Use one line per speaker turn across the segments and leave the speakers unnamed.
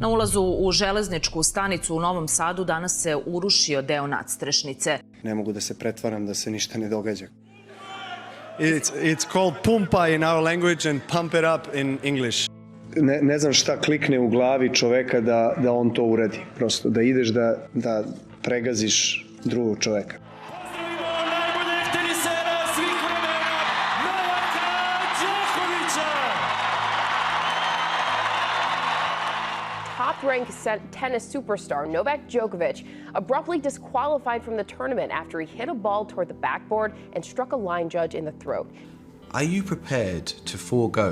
Na ulazu u železničku stanicu u Novom Sadu danas se urušio deo nadstrešnice.
Ne mogu da se pretvaram da se ništa ne događa. It's called pumpa in our language and pump it up in English. Ne znam šta klikne u glavi čoveka da on to uradi. Prosto da ideš da pregaziš drugog čoveka.
Top-ranked tennis superstar Novak Djokovic abruptly disqualified from the tournament after he hit a ball toward the backboard and struck a line judge in the throat.
Are you prepared to forego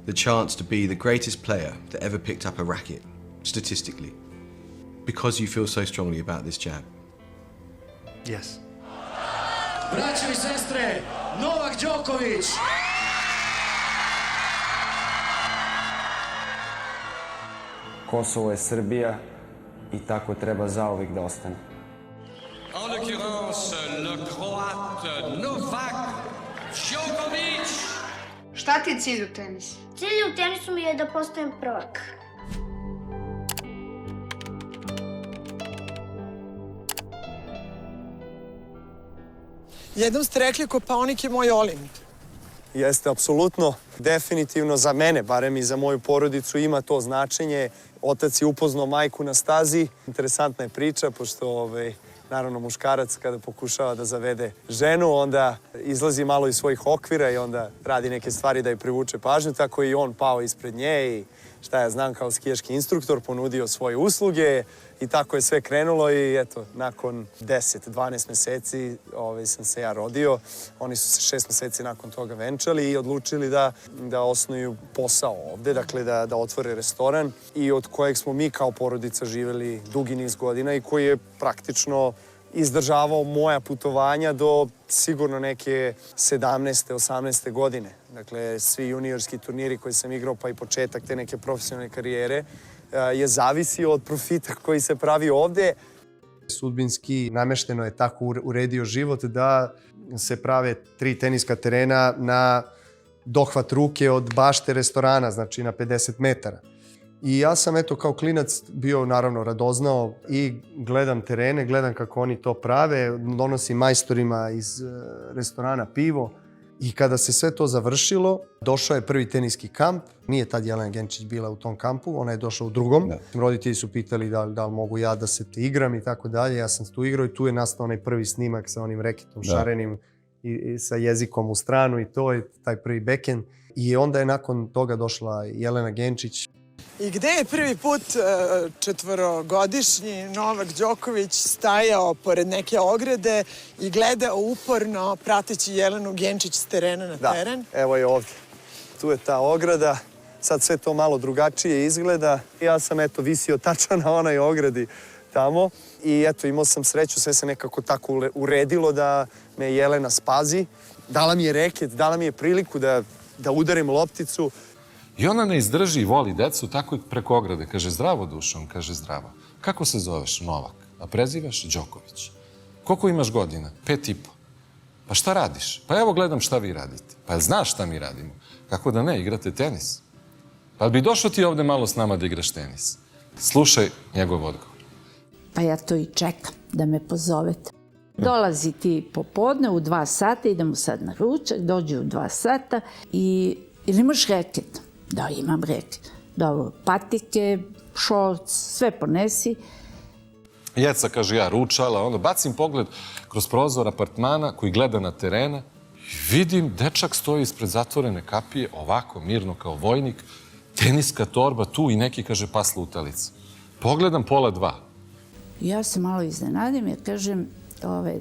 the chance to be the greatest player that ever picked up a racket, statistically, because you feel so strongly about this jab?
Yes.
Braćo i sestre, Novak Djokovic!
Kosovo je Srbija i tako treba zauvijek da ostane.
En l'occurrence, le Croate Novak Djokovic.
Šta ti je cilj u tenisu?
Cilj u tenisu mi je da postanem prvak.
Jednom ste rekli Kopaonik je moj Olimp.
Jeste, apsolutno. Definitivno za mene, barem i za moju porodicu, ima to značenje. Otac je upoznao majku na stazi. Interesantna je priča, pošto naravno muškarac kada pokušava da zavede ženu, onda izlazi malo iz svojih okvira i onda radi neke stvari da joj privuče pažnju. Tako i on pao ispred nje i šta ja znam kao skijaški instruktor, ponudio svoje usluge i tako je sve krenulo i eto, nakon 10-12 meseci sam se ja rodio. Oni su se 6 meseci nakon toga venčali i odlučili da osnuju posao ovde, dakle da otvore restoran i od kojeg smo mi kao porodica živeli dugi niz godina i koji je praktično izdržavao moja putovanja do sigurno neke 17. 18. godine. Dakle, svi juniorski turniri koje sam igrao, pa i početak te neke profesionalne karijere, je zavisio od profita koji se pravi ovde. Sudbinski namešteno je tako uredio život da se prave 3 teniska terena na dohvat ruke od bašte restorana, znači na 50 metara. I ja sam kao klinac bio naravno radoznao i gledam terene, gledam kako oni to prave, donosim majstorima iz restorana pivo. I kada se sve to završilo, došao je prvi teniski kamp. Nije tad Jelena Genčić bila u tom kampu, ona je došla u drugom. Roditelji su pitali da li mogu ja da se te igram i tako dalje. Ja sam tu igrao i tu je nastao onaj prvi snimak sa onim reketom šarenim i sa jezikom u stranu i to je taj prvi backhand. I onda je nakon toga došla Jelena Genčić.
I gde je prvi put četvorogodišnji Novak Đoković stajao pored neke ograde i gledao uporno prateći Jelenu Genčić s terena na teren?
Da, evo je ovdje. Tu je ta ograda. Sad sve to malo drugačije izgleda. Ja sam visio tačan na onaj ogradi tamo i imao sam sreću, sve se nekako tako uredilo da me Jelena spazi. Dala mi je reket, dala mi je priliku da udarim lopticu.
I ona ne izdrži i voli decu, tako i preko ograde. Kaže, zdravo Dušo, on kaže, zdravo. Kako se zoveš? Novak. A prezivaš? Đoković. Koliko imaš godina? 5,5. Pa šta radiš? Pa evo gledam šta vi radite. Pa znaš šta mi radimo? Kako da ne, igrate tenis. Pa bi došao ti ovde malo s nama da igraš tenis. Slušaj njegov odgovor.
Pa ja to i čekam, da me pozovete. Dolazi ti popodne u 2 sata, idemo sad na ručak, dođe u 2 sata i ili imaš reket? Da, imam reket. Dobro, patike, šorc, sve ponesi.
Jeca, kaže, ja ručala, onda bacim pogled kroz prozor apartmana koji gleda na terena i vidim dečak stoji ispred zatvorene kapije, ovako, mirno kao vojnik, teniska torba tu i neki, kaže, pas lutalica. Pogledam 1:30.
Ja se malo iznenadim jer kažem,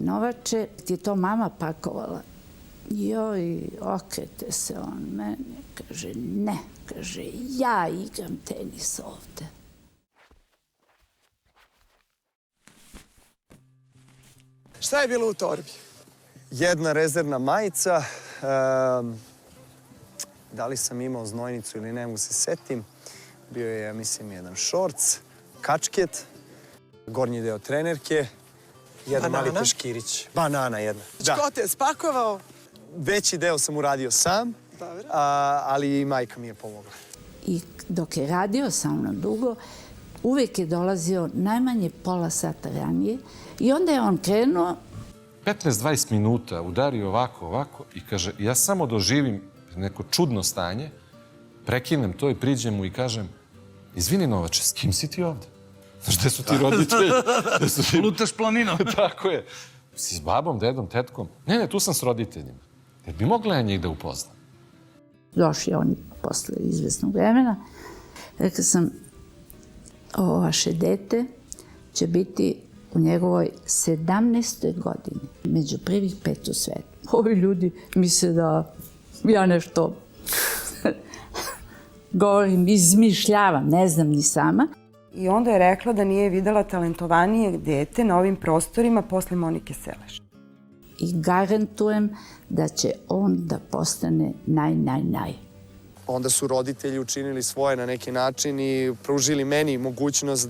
Novače, ti je to mama pakovala. Joj, okrete se on mene, kaže, ne, kaže, ja igram tenis ovde.
Šta je bilo u torbi?
Jedna rezervna majica. Da li sam imao znojnicu ili ne mogu se setim. Bio je, ja mislim, jedan šorc, kačket, gornji deo trenerke, jedan mali peškirić. Banana jedna.
Ko te je spakovao?
Veći deo sam uradio sam, ali i majka mi je pomogla.
I dok je radio sa mnom dugo, uvijek je dolazio najmanje pola sata ranije i onda je on krenuo
15-20 minuta udario ovako i kaže, ja samo doživim neko čudno stanje, prekinem to i priđem mu i kažem, izvini Novače, s kim si ti ovde? Znaš, gde su ti roditelji?
Lutaš planinom.
Tako je. Si s babom, dedom, tetkom? Ne, tu sam s roditeljima. Jer bi mogla ja njih da upoznam?
Došli oni posle izvesnog vremena. Rekla sam, ovo vaše dete će biti u njegovoj 17. godini, među prvih 5 u svetu. Ovi ljudi misle da ja nešto govorim, izmišljavam, ne znam ni sama.
I onda je rekla da nije videla talentovanije dete na ovim prostorima posle Monike Seleš.
I garantujem da će on da postane naj.
Onda su roditelji učinili svoje na neki način i pružili meni mogućnost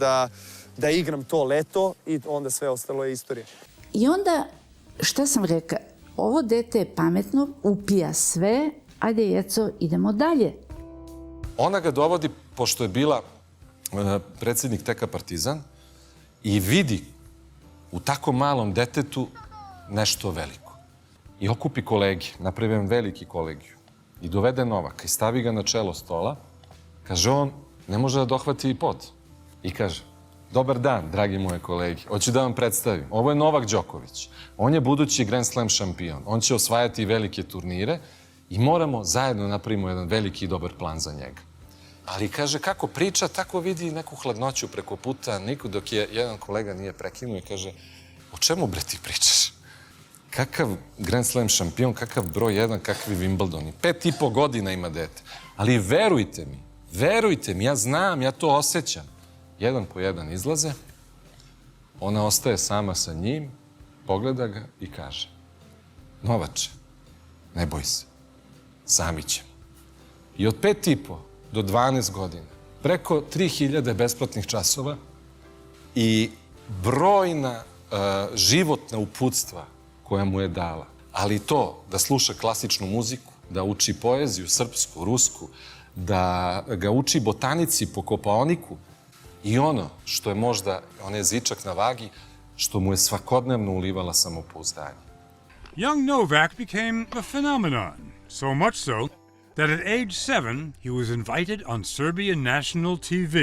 da igram to leto i onda sve ostalo je istorija.
I onda, šta sam rekla, ovo dete je pametno, upija sve, ajde Jeco, idemo dalje.
Ona ga dovodi, pošto je bila predsjednik TK Partizan, i vidi u tako malom detetu nešto veliko. I okupi kolegi, napravi jedan veliki kolegiju. I dovede Novaka i stavi ga na čelo stola. Kaže on, ne može da dohvati i pod. I kaže, dobar dan, dragi moje kolegi, hoću da vam predstavim. Ovo je Novak Đoković. On je budući Grand Slam šampion. On će osvajati velike turnire i moramo zajedno napravimo jedan veliki i dobar plan za njega. Ali kaže, kako priča, tako vidi neku hladnoću preko puta. Niko dok je jedan kolega nije prekinuo i kaže, o čemu bre ti pričaš? Kakav Grand Slam šampion, kakav broj 1, kakvi Wimbledoni. 5,5 godina ima dete. Ali verujte mi, ja znam, ja to osjećam. Jedan po jedan izlaze, ona ostaje sama sa njim, pogleda ga i kaže, Novače, ne boj se, sami ćemo. I od 5,5 do 12 godina, preko 3000 besplatnih časova i brojna životna uputstva koja mu je dala. Ali to, da sluša klasičnu muziku, da uči poeziju, srpsku, rusku, da ga uči botanici po Kopaoniku i ono što je možda, onaj jezičak na vagi, što mu je svakodnevno ulivala samopouzdanje.
Young Novak became a phenomenon, so much so that at age 7 he was invited on Serbian national TV.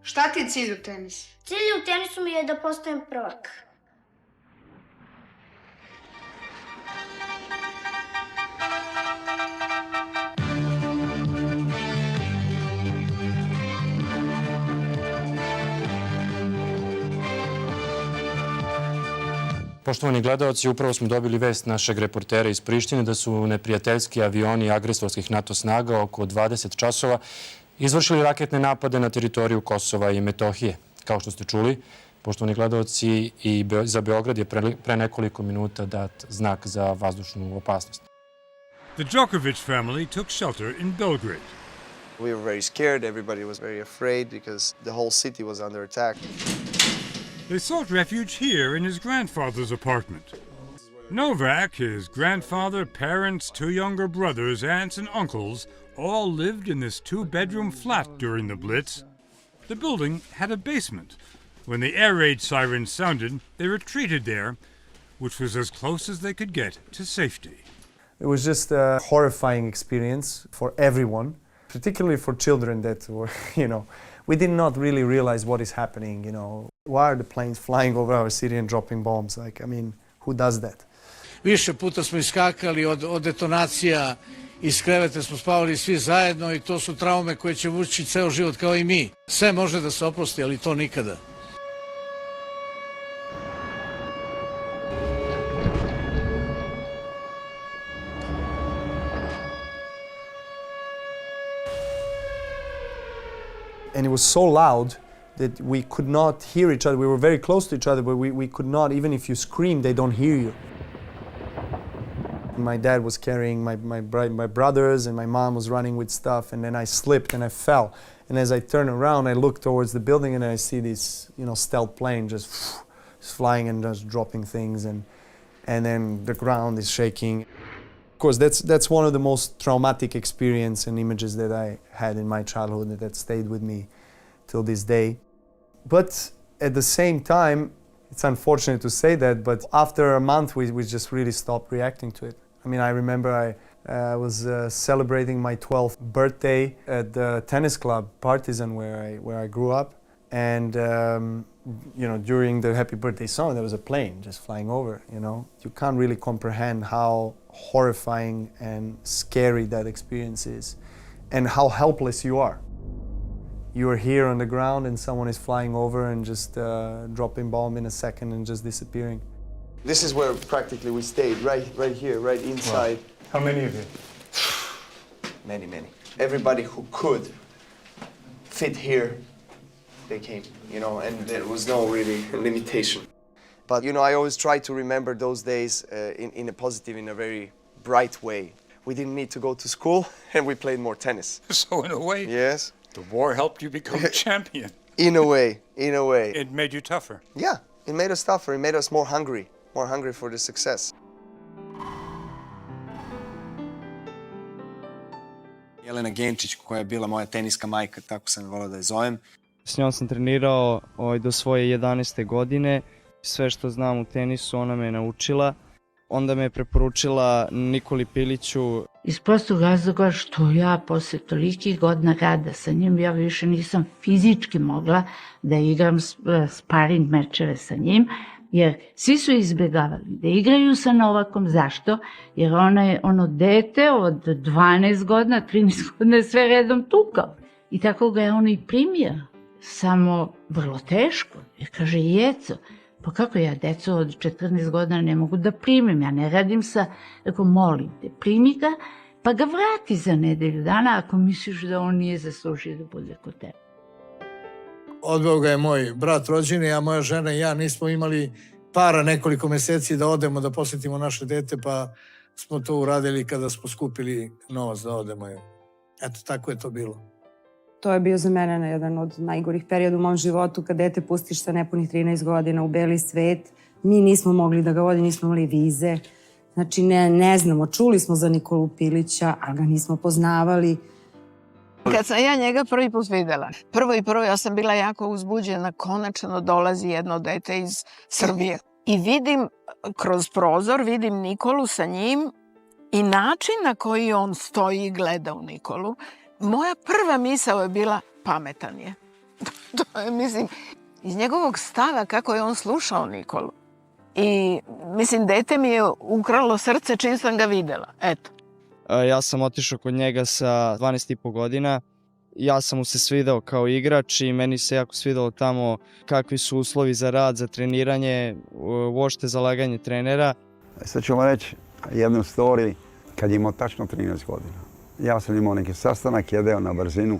Šta ti je cilj u tenisu?
Cilj u tenisu mi je da postanem prvak.
Poštovani gledalci, upravo smo dobili vest našeg reportera iz Prištine da su neprijateljski avioni agresorskih NATO snaga oko 20 časova izvršili raketne napade na teritoriju Kosova i Metohije. Kao što ste čuli, poštovani gledalci, i za Beograd je pre nekoliko minuta dat znak za vazdušnu opasnost.
The Djokovic family took shelter in Belgrade.
We were very scared, everybody was very afraid because the whole city was under attack.
They sought refuge here in his grandfather's apartment. Novak, his grandfather, parents, 2 younger brothers, aunts, and uncles all lived in this 2-bedroom flat during the Blitz. The building had a basement. When the air raid sirens sounded, they retreated there, which was as close as they could get to safety.
It was just a horrifying experience for everyone, particularly for children that were, we did not really realize what is happening, Why are the planes flying over our city and dropping bombs? Who does that?
Više puta smo iskakali od detonacija, iz kreveta smo spavali svi zajedno i to su traume koje će vući ceo život kao i mi. Sve može da se oprosti, ali to nikada.
And it was so loud that we could not hear each other. We were very close to each other, but we could not, even if you scream, they don't hear you. My dad was carrying my brothers and my mom was running with stuff, and then I slipped and I fell. And as I turn around, I look towards the building and I see this, stealth plane just flying and just dropping things, and then the ground is shaking. course, that's one of the most traumatic experience and images that I had in my childhood that stayed with me till this day. But at the same time, it's unfortunate to say that, but after a month, we just really stopped reacting to it. I mean, I remember I was celebrating my 12th birthday at the tennis club, Partizan, where I grew up. And, you know, during the happy birthday song, there was a plane just flying over, you know. You can't really comprehend how horrifying and scary that experience is and how helpless you are. You are here on the ground and someone is flying over and just dropping bomb in a second and just disappearing. This is where practically we stayed, right here, right inside.
Wow. How many of you?
Many. Everybody who could fit here, they came, you know, and there was no really limitation. But, you know, I always try to remember those days in a positive, in a very bright way. We didn't need to go to school and we played more tennis.
So in a way,
yes,
the war helped you become a champion.
In a way.
It made you tougher.
Yeah, it made us tougher. It made us more hungry for the success.
Jelena Genčić, koja je bila moja teniska majka, tako sam volao da je zovem.
S njom sam trenirao do svoje 11. godine. Sve što znam u tenisu ona me je naučila. Onda me je preporučila Nikoli Piliću.
Iz prostog razloga što ja posle tolikih godina rada sa njim, ja više nisam fizički mogla da igram sparing mečeve sa njim, jer svi su izbjegavali da igraju sa Novakom. Zašto? Jer ona je ono dete od 12 godina, 13 godina sve redom tukao. I tako ga je on i primio. Samo vrlo teško. Jer kaže, Jeco, pa kako ja deco od 14 godina ne mogu da primim, ja ne radim sa, rekao, molim te, primi ga, pa ga vrati za nedelju dana ako misliš da on nije zaslužio da bude kod tebe.
Odveo ga je moj brat rođeni, a moja žena i ja nismo imali para nekoliko meseci da odemo, da posjetimo naše dete, pa smo to uradili kada smo skupili novac da odemo. Eto, tako je to bilo.
To je bio za mene jedan od najgorih perioda u mom životu, kad dete pustiš sa nepunih 13 godina u beli svet. Mi nismo mogli da ga vodi, nismo imali vize. Znači, ne znamo, čuli smo za Nikolu Pilića, ali ga nismo poznavali.
Kad sam ja njega prvi put videla, prvo ja sam bila jako uzbuđena, konačno dolazi jedno dete iz Srbije. I vidim, kroz prozor, vidim Nikolu sa njim i način na koji on stoji i gleda u Nikolu. Moja prva misao je bila, pametan je. To je, mislim, iz njegovog stava kako je on slušao Nikolu. I, mislim, dete mi je ukralo srce čim sam ga videla. Eto.
Ja sam otišao kod njega sa 12,5 godina. Ja sam mu se svidao kao igrač i meni se jako svidalo tamo kakvi su uslovi za rad, za treniranje, uopšte zalaganje trenera.
Sad ću vam reći jednu storiju kad je imao tačno 13 godina. Ja sam imao neki sastanak, jedeo na brzinu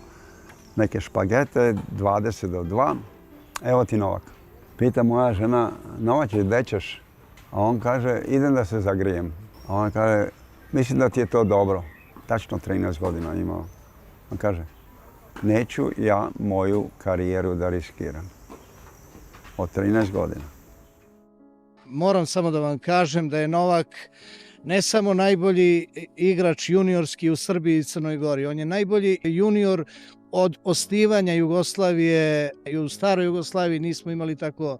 neke špagete, 20 do 2. Evo ti Novak. Pita moja žena, Novače, gde ćeš? A on kaže, idem da se zagrijem. A ona kaže, mislim da ti je to dobro. Tačno 13 godina imao. On kaže, neću ja moju karijeru da riskiram. Od 13 godina.
Moram samo da vam kažem da je Novak ne samo najbolji igrač juniorski u Srbiji i Crnoj Gori, on je najbolji junior od osnivanja Jugoslavije. I u staroj Jugoslaviji nismo imali tako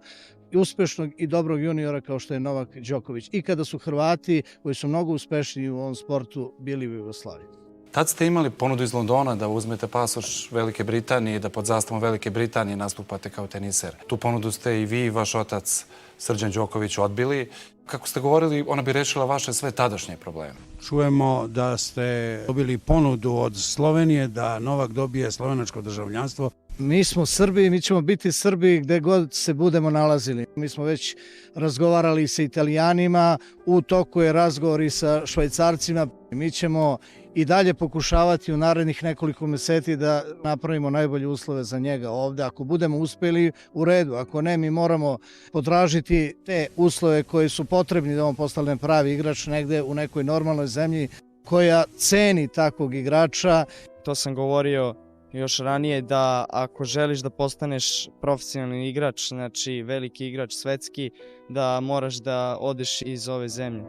uspešnog i dobrog juniora kao što je Novak Đoković. I kada su Hrvati, koji su mnogo uspešniji u ovom sportu, bili u Jugoslaviji.
Tad ste imali ponudu iz Londona da uzmete pasoš Velike Britanije i da pod zastavom Velike Britanije nastupate kao teniser. Tu ponudu ste i vi i vaš otac Srđan Đoković odbili. Kako ste govorili, ona bi rešila vaše sve tadašnje probleme.
Čujemo da ste dobili ponudu od Slovenije da Novak dobije slovenačko državljanstvo.
Mi smo Srbi i mi ćemo biti Srbi gde god se budemo nalazili. Mi smo već razgovarali sa Italijanima, u toku je razgovor i sa Švajcarcima. Mi ćemo i dalje pokušavati u narednih nekoliko meseci da napravimo najbolje uslove za njega ovde. Ako budemo uspeli, u redu. Ako ne, mi moramo potražiti te uslove koji su potrebni da on postane pravi igrač negde u nekoj normalnoj zemlji koja ceni takvog igrača.
To sam govorio još ranije, da ako želiš da postaneš profesionalni igrač, znači veliki igrač svetski, da moraš da odeš iz ove zemlje.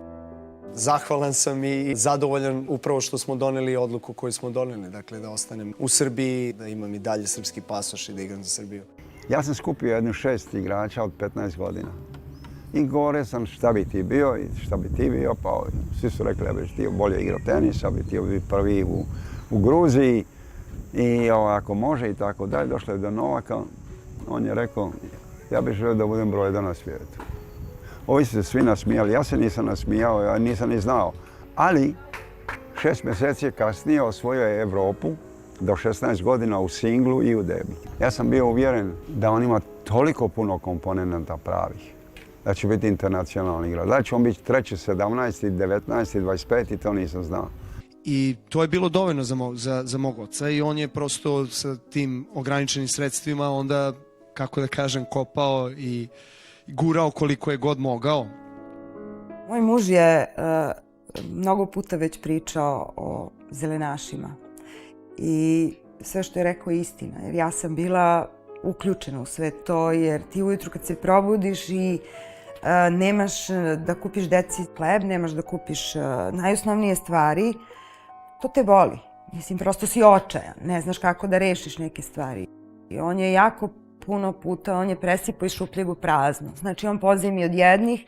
zahvalan sam i zadovoljan upravo što smo doneli odluku koju smo doneli. Dakle, da ostanem u Srbiji, da imam i dalje srpski pasoš i da igram za Srbiju.
Ja sam skupio jednu 6 igrača od 15 godina. I govorio sam šta bi ti bio i šta bi ti bio, pa svi su rekli da bi ti bolje igrao tenis, da bi ti bio prvi u Gruziji i ako može i tako dalje. Došlo je do Novaka, on je rekao ja bih želio da budem broj 1 na svijetu. Ovi su se svi nasmijali, ja se nisam nasmijao, ja nisam ni znao. Ali 6 mjeseci kasnije osvojio je Evropu do 16 godina u singlu i u debi. Ja sam bio uvjeren da on ima toliko puno komponenta pravih, da će biti internacionalni igrač. Da će on biti 3., 17., 19., 25. to nisam znao.
I to je bilo dovoljno za mog oca i on je prosto sa tim ograničenim sredstvima onda, kako da kažem, kopao i gurao koliko je god mogao.
Moj muž je mnogo puta već pričao o zelenašima i sve što je rekao je istina. Jer ja sam bila uključena u sve to, jer ti ujutru kad se probudiš i nemaš da kupiš deci hleb, nemaš da kupiš najosnovnije stvari, to te boli. Mislim, prosto si očajan, ne znaš kako da rešiš neke stvari. I on je jako puno puta, on je presipao iz šupljeg u prazno. Znači, on pozimi od jednih,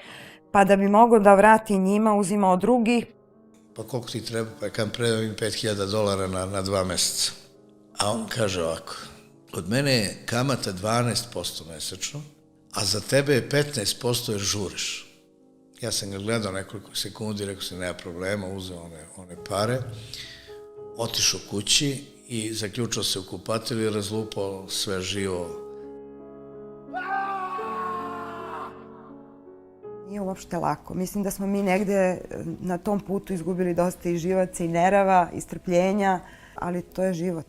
pa da bi mogao da vrati njima, uzima od drugih.
Pa koliko ti treba? Pa kam predao im $5.000 na 2 mjeseca. A on kaže ovako, od mene je kamata 12% mesečno, a za tebe je 15% jer žuriš. Ja sam ga gledao nekoliko sekundi, rekao sam nema problema, uzeo one pare, otišao kući i zaključao se u kupatelju i razlupao sve živo.
Nije uopšte lako. Mislim da smo mi negde na tom putu izgubili dosta i živaca i nerava i strpljenja, ali to je život.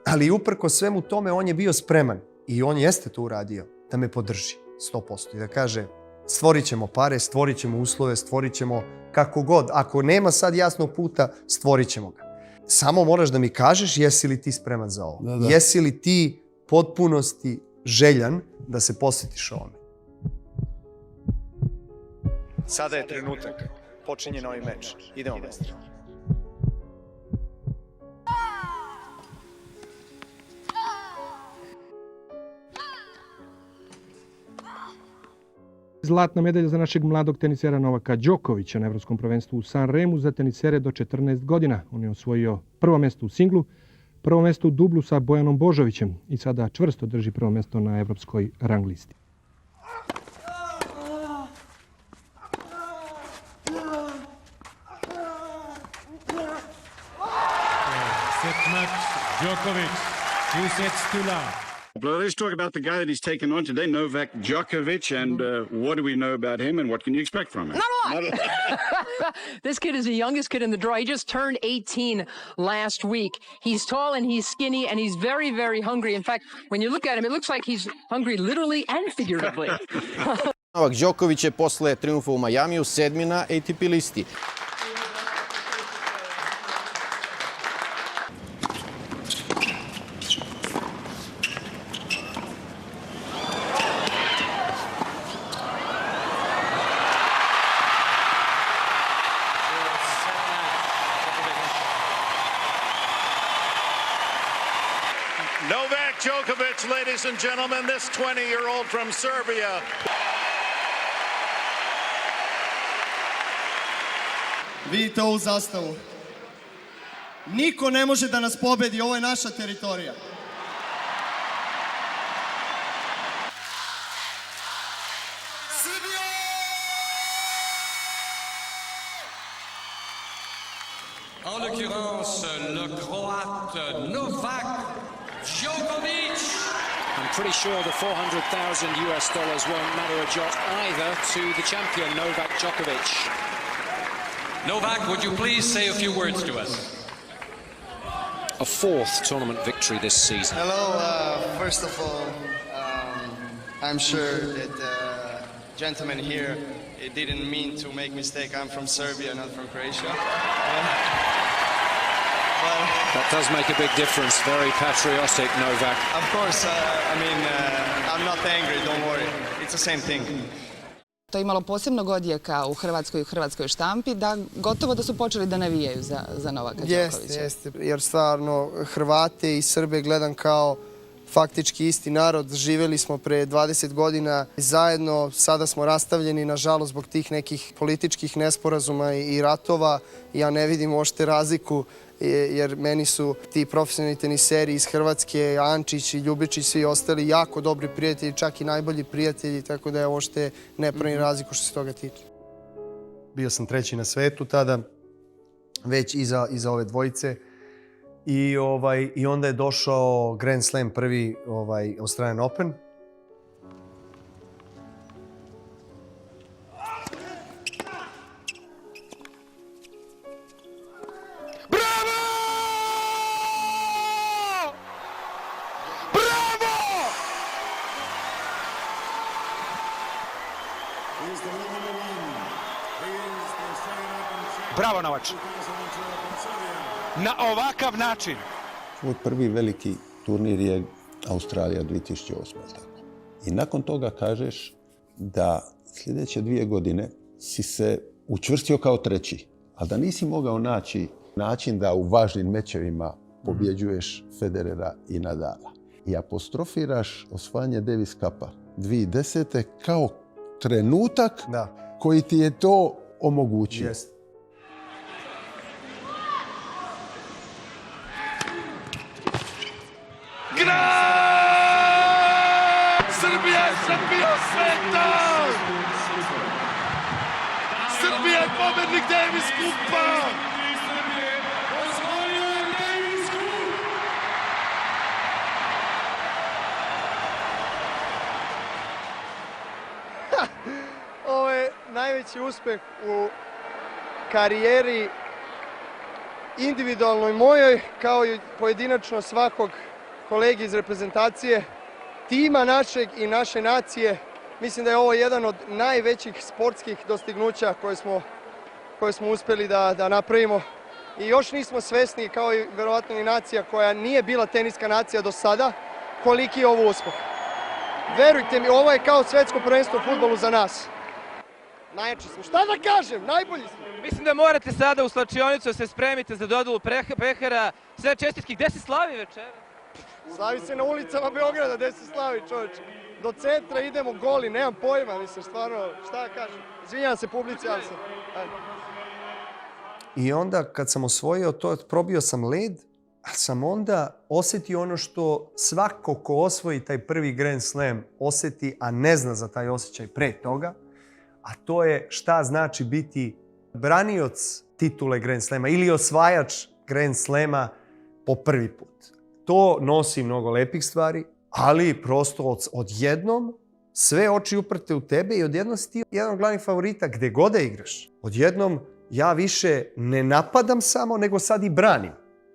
Ali uprko svemu tome on je bio spreman i on jeste to uradio da me podrži 100% i da kaže stvorit ćemo pare, stvorit ćemo uslove, stvorit ćemo kako god. Ako nema sad jasnog puta, stvorit ćemo ga. Samo moraš da mi kažeš jesi li ti spreman za ovo. Da. Jesi li ti potpunosti željan da se posvetiš ovome. Sada je trenutak. Počinje novi meč. Idemo, mestri.
Zlatna medalja za našeg mladog tenisera Novaka Đokovića na Evropskom prvenstvu u Sanremu za tenisere do 14 godina. On je osvojio prvo mjesto u singlu, prvo mjesto u dublu sa Bojanom Božovićem i sada čvrsto drži prvo mjesto na evropskoj rang listi.
Set match, Djokovic, 2 sets to love.
Well, let's talk about the guy that he's taken on today, Novak Djokovic, and what do we know about him and what can you expect from him?
Not a lot. This kid is the youngest kid in the draw. He just turned 18 last week. He's tall and he's skinny and he's very, very hungry. In fact, when you look at him, it looks like he's hungry literally and figuratively.
Novak Đoković je posle triumfa u Majamiju 7. na ATP listi.
Novak Djokovic, ladies and gentlemen, this 20-year-old from Serbia.
Vidite ovu zastavu. Niko ne može da nas pobedi, ovo je naša teritorija.
En l'occurrence, le Croate Novak Djokovic.
I'm pretty sure the $400,000 won't matter a jot either to the champion, Novak Djokovic.
Novak, would you please say a few words to us?
A 4th tournament victory this season.
Hello, first of all, I'm sure that gentlemen here, it didn't mean to make mistake. I'm from Serbia, not from Croatia.
That does make a big difference. Very patriotic, Novak.
Of course, I'm not angry, don't worry. It's the same thing.
to imalo posebnog odjeka u hrvatskoj štampi, da gotovo da su počeli da navijaju za Novaka Đokovića.
Jeste, jer stvarno Hrvate i Srbe gledam kao faktički isti narod. Živeli smo pre 20 godina zajedno, sada smo rastavljeni, nažalost, zbog tih nekih političkih nesporazuma i ratova. Ja ne vidim uopšte razliku, jer meni su ti profesionalni teniseri iz Hrvatske, Ančić i Ljubičić, svi ostali jako dobri prijatelji, čak i najbolji prijatelji, tako da ja uopšte ne pravim razliku što se toga tiče. Bio sam 3. na svetu tada, već iza ove dvojice. I onda je došao Grand Slam prvi Australian Open.
Bravo! Bravo!
Bravo, Novač. Na ovakav način.
Svoj prvi veliki turnir je Australija 2008. Tako. I nakon toga kažeš da sljedeće 2 godine si se učvrstio kao 3. a da nisi mogao naći način da u važnim mečevima pobjeđuješ Federera i Nadala. I apostrofiraš osvajanje Davis Cupa 2010. kao trenutak koji ti je to omogućio.
Srbija je šampion sveta! Srbija je pobednik Davis Cupa!
Ovo je najveći uspeh u karijeri individualnoj mojoj, kao i pojedinačno svakog kolege iz reprezentacije, tima našeg i naše nacije. Mislim da je ovo jedan od najvećih sportskih dostignuća koje smo uspjeli da napravimo. I još nismo svesni, kao i verovatno i nacija koja nije bila teniska nacija do sada, koliki je ovo uspeh. Verujte mi, ovo je kao svetsko prvenstvo u fudbalu za nas. Najjači smo. Šta da kažem? Najbolji smo.
Mislim da morate sada u slačionicu da se spremite za dodelu pehara. Sve čestitki. Gde se slavi večera?
Slavi se na ulicama Beograda, gde se slavi, čovječe. Do centra idemo goli, nemam pojma, mislim, stvarno, šta da kažem. Izvinjam se publici, ali sam. I onda kad sam osvojio to, probio sam led, ali sam onda osjetio ono što svako ko osvoji taj prvi Grand Slam osjeti, a ne zna za taj osjećaj pre toga, a to je šta znači biti branioc titule Grand Slama ili osvajač Grand Slama po prvi put. To nosi mnogo lepih stvari, ali prosto odjednom sve oči uprte u tebe i odjednom si ti jedan od glavnih favorita gde god da igraš. Odjednom ja više ne napadam samo, nego sad i branim.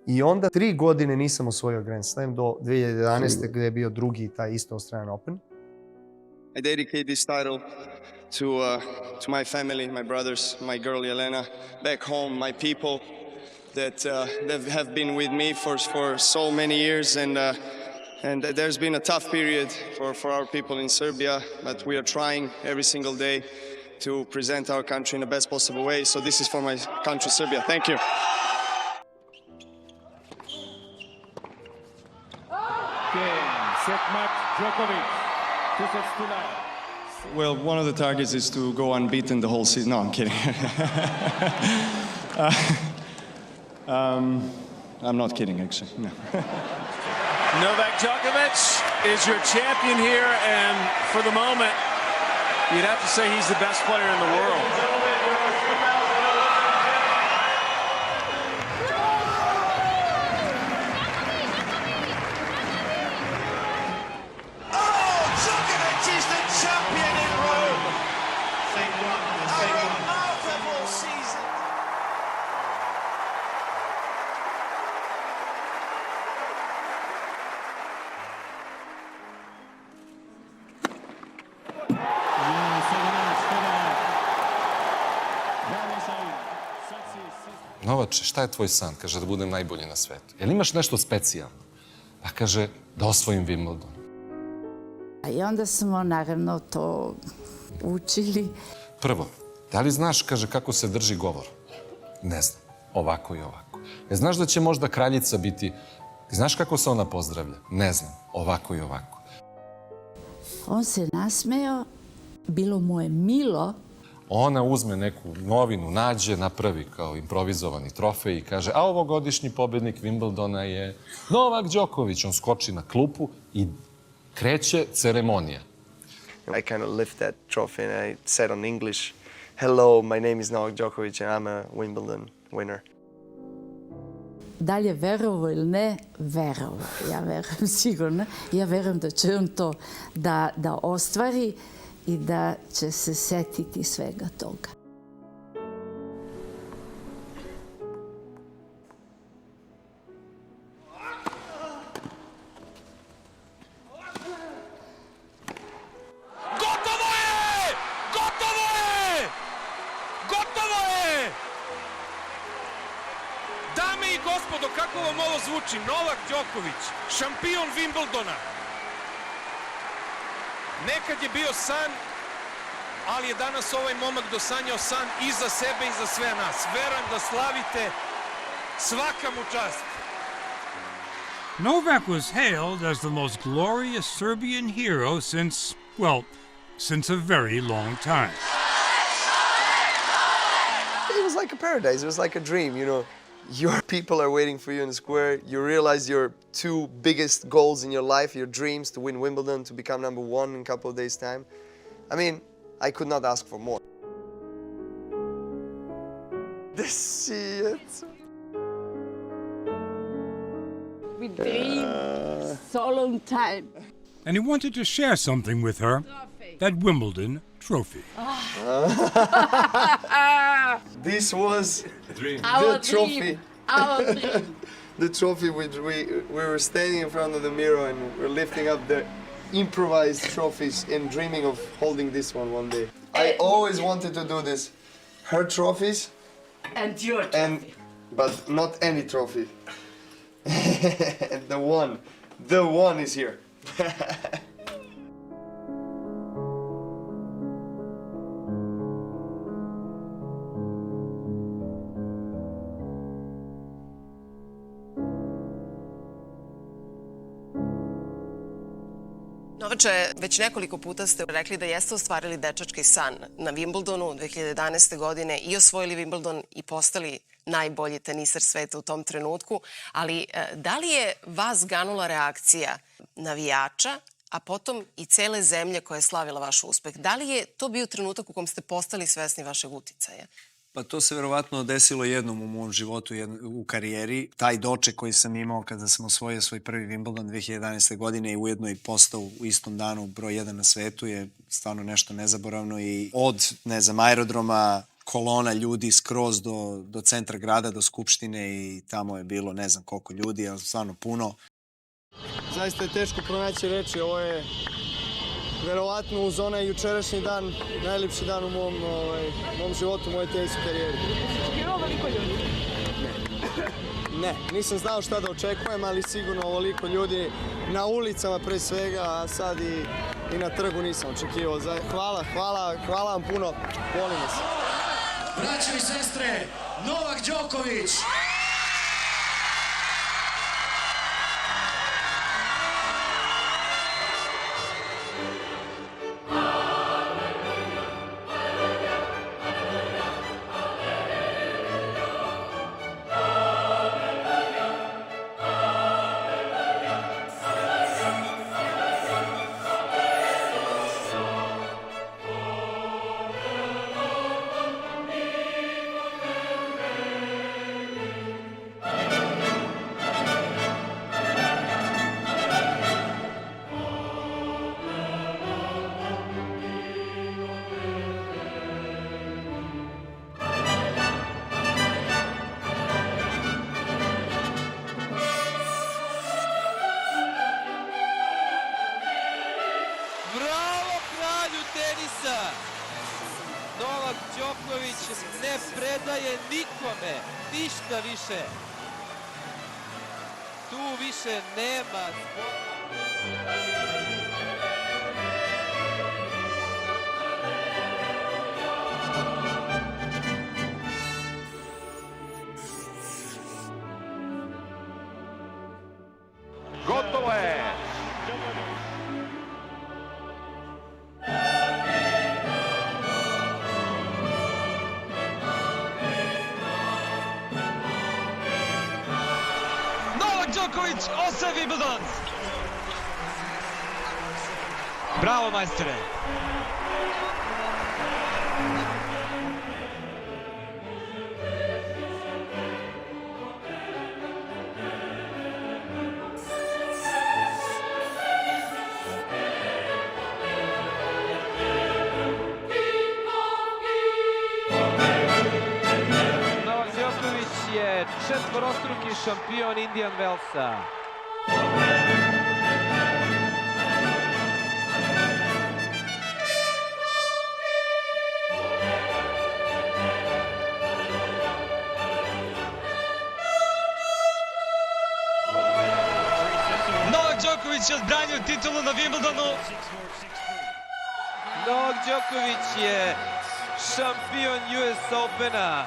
I onda 3 godine nisam osvojio Grand Slam do 2011. gde je bio drugi taj isto Australian Open.
I dedicate this title to my family, my brothers, my girl Jelena, back home, my people that have been with me for so many years, and there's been a tough period for our people in Serbia, but we are trying every single day to present our country in the best possible way. So this is for my country, Serbia. Thank you.
Set match, Djokovic. 2 sets to 9.
Well, one of the targets is to go unbeaten the whole season. No, I'm kidding. I'm not kidding, actually. No.
Novak Djokovic is your champion here, and for the moment, you'd have to say he's the best player in the world.
Novače, šta je tvoj san? Kaže da budem najbolji na svetu. Jel imaš nešto specijalno? Pa kaže da osvojim Wimbledon.
I onda smo naravno to učili.
Prvo, da li znaš, kaže, kako se drži govor? Ne znam. Ovako i ovako. Znaš da će možda kraljica biti... Znaš kako se ona pozdravlja? Ne znam. Ovako i ovako.
On se nasmejao, bilo mu je milo.
Ona uzme neku novinu, nađe, napravi kao improvizovani trofej i kaže, a ovogodišnji pobednik Wimbledona je Novak Đoković. On skoči na klupu i kreće ceremonija.
I kind of lift that trophy and I said on English, "Hello, my name is Novak Djokovic and I'm a Wimbledon winner."
Dalje, verovo ili ne, verovo. Ja verujem sigurno. Ja verujem da će on to da ostvari i da će se setiti svega toga.
Kako vam ovo zvuči? Novak Đoković, šampion Wimbledona. Nekad je bio san, ali je danas ovaj momak dosanjao san i za sebe i za sve nas. Verujem da slavite, svaka mu čast.
Novak was hailed as the most glorious Serbian hero since a very long time.
It was like a paradise, it was like a dream, you know. Your people are waiting for you in the square. You realize your two biggest goals in your life, your dreams to win Wimbledon, to become #1 in a couple of days' time. I mean, I could not ask for more. This is
We dreamed so long time.
And he wanted to share something with her, that Wimbledon trophy.
This was
Our
the trophy.
Our dream.
The trophy which we were standing in front of the mirror and we're lifting up the improvised trophies and dreaming of holding this one day. I always wanted to do this. Her trophies.
And your trophy.
But not any trophy. And the one is here.
Novače, već nekoliko puta ste rekli da jeste ostvarili dečački san na Wimbledonu 2011. godine i osvojili Wimbledon i postali najbolji teniser sveta u tom trenutku, ali da li je vas ganula reakcija navijača, a potom i cele zemlje koja je slavila vaš uspeh? Da li je to bio trenutak u kom ste postali svesni vašeg uticaja?
Pa to se verovatno desilo jednom u mom životu, u karijeri. Taj doček koji sam imao kada sam osvojio svoj prvi Wimbledon 2011. godine i ujedno i postao u istom danu broj 1 na svetu je stvarno nešto nezaboravno i od, ne znam, aerodroma, kolona ljudi skroz do centra grada, do Skupštine i tamo je bilo ne znam koliko ljudi, ali stvarno puno.
Zaista je teško pronaći reči, ovo je verovatno uz onaj jučerašnji dan, najljepši dan u mom životu, u mojoj teniskoj karijeri.
Očekivao veliko ljudi?
Ne, nisam znao šta da očekujem, ali sigurno ovoliko ljudi na ulicama pre svega, a sad i na trgu nisam očekivao. Hvala vam puno, volim vas.
Braćo i sestre, Novak Đoković!
Novak Đoković ne predaje nikome, ništa više. Tu više nema.
osvaja Wimbledon. Bravo, majstore.
Novak Đoković je četvorostruki šampion Indian Wellsa.
Novak Đoković je odbranio titulu na Wimbledonu.
Novak Đoković je šampion US Opena.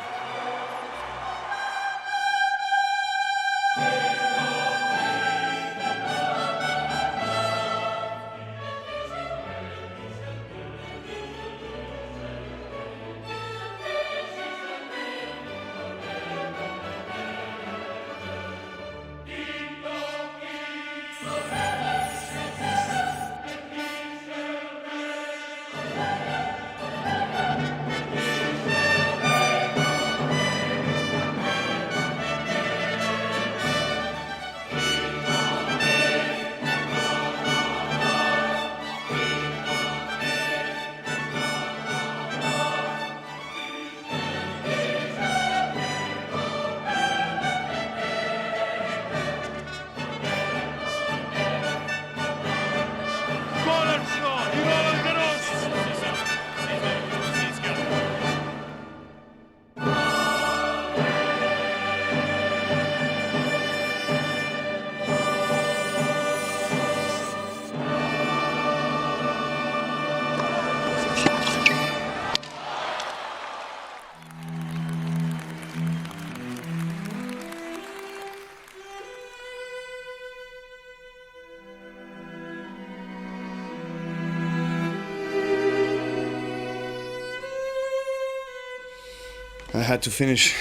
I had to finish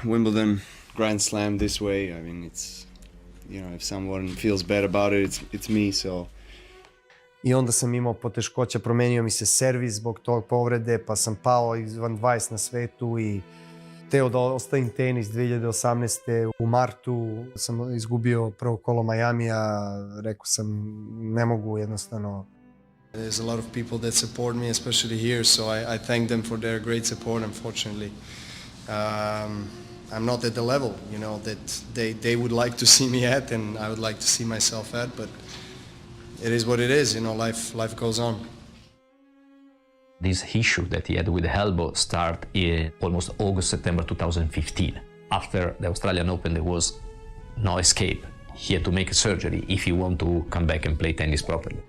Wimbledon Grand Slam this way. I mean, it's, you know, if someone feels bad about it, it's me, so.
I onda sam imao poteškoća, promenio mi se servis zbog tog povrede, pa sam pao izvan 20 na svetu i teo da ostavim tenis 2018. U martu sam izgubio prvo kolo Majamija, rekao sam ne mogu jednostavno.
There's a lot of people that support me, especially here, so I thank them for their great support. Unfortunately, I'm not at the level, you know, that they would like to see me at, and I would like to see myself at. But it is what it is, you know. Life goes on.
This issue that he had with the elbow started in almost August, September 2015. After the Australian Open, there was no escape. He had to make a surgery if he wanted to come back and play tennis properly.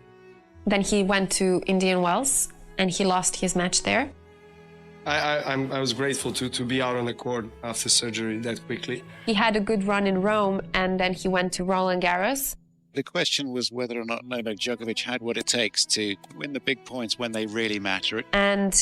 Then he went to Indian Wells and he lost his match there.
I was grateful to be out on the court after surgery that quickly.
He had a good run in Rome and then he went to Roland Garros.
The question was whether or not Novak Djokovic had what it takes to win the big points when they really matter.
And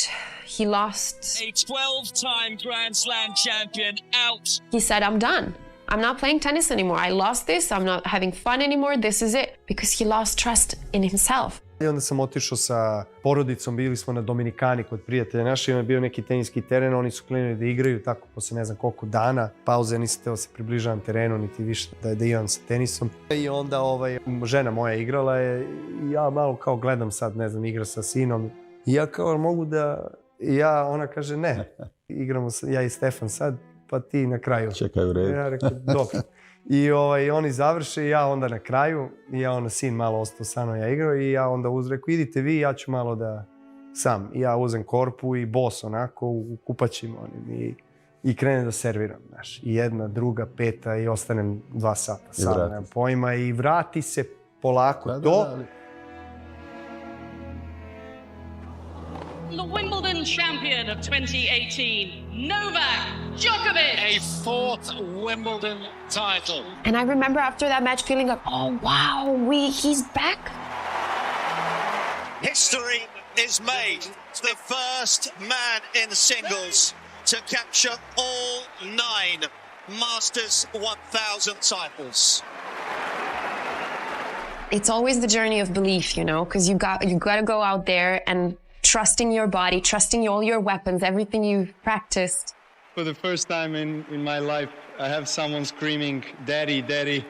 he lost.
A 12-time Grand Slam champion out.
He said, I'm done. I'm not playing tennis anymore. I lost this. I'm not having fun anymore. This is it. Because he lost trust in himself.
I onda sam otišao sa porodicom, bili smo na Dominikani kod prijatelja naših, je bio neki teniski teren, oni su krenuli da igraju tako posle ne znam koliko dana, pauze, nisam teo se približavam terenu, niti više da igram sa tenisom. I onda žena moja igrala je i ja malo kao gledam sad, ne znam, igra sa sinom. I ja kao mogu da, ona kaže ne, igramo ja i Stefan sad, pa ti na kraju.
Čekaj u redu.
Ja rekao, dobro. I oni završe i ja onda na kraju, i ja onda sin malo ostao sa mnom, ja igrao i ja onda rekao idite vi, ja ću malo da sam. I ja uzem korpu i bos onako u kupaćima onim i krenem da serviram, znaš. I jedna, druga, peta i ostanem 2 sata. Sad nemam pojma i vrati se polako to.
The Wimbledon champion of 2018, Novak Djokovic.
A 4th Wimbledon title.
And I remember after that match feeling like, oh wow, he's back.
History is made. The first man in singles to capture all 9 Masters 1000 titles.
It's always the journey of belief, you know, because you got to go out there and trusting your body, trusting all your weapons, everything you've practiced.
For the first time in my life, I have someone screaming, "Daddy, Daddy."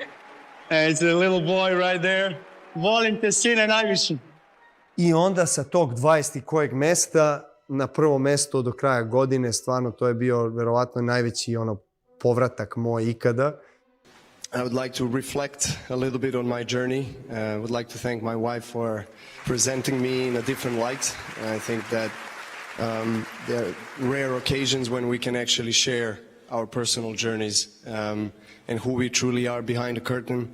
And it's a little boy right there. Volim te, sine, najviše.
I onda sa tog 20 kojeg mesta na prvo mesto do kraja godine, stvarno to je bio verovatno najveći povratak moj ikada.
I would like to reflect a little bit on my journey. I would like to thank my wife for presenting me in a different light. I think that there are rare occasions when we can actually share our personal journeys and who we truly are behind the curtain.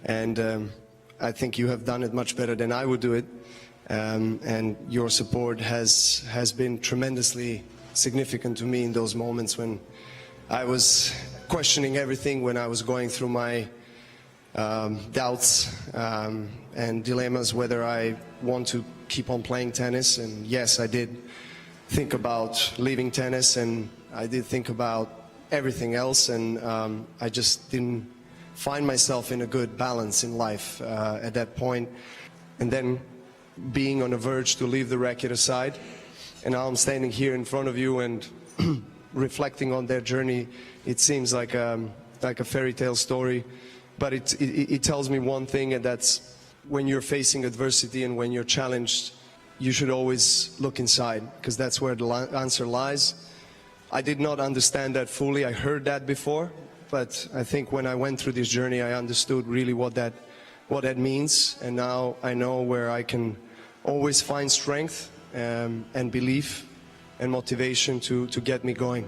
And I think you have done it much better than I would do it. And your support has been tremendously significant to me in those moments when I was questioning everything, when I was going through my doubts and dilemmas whether I want to keep on playing tennis. And yes, I did think about leaving tennis, and I did think about everything else, and I just didn't find myself in a good balance in life at that point. And then being on the verge to leave the racket aside, and now I'm standing here in front of you and reflecting on their journey. It seems like a fairy tale story, but it tells me one thing, and that's when you're facing adversity and when you're challenged, you should always look inside, because that's where the answer lies. I did not understand that fully. I heard that before, but I think when I went through this journey, I understood really what that means, and now I know where I can always find strength and belief and motivation to get me going.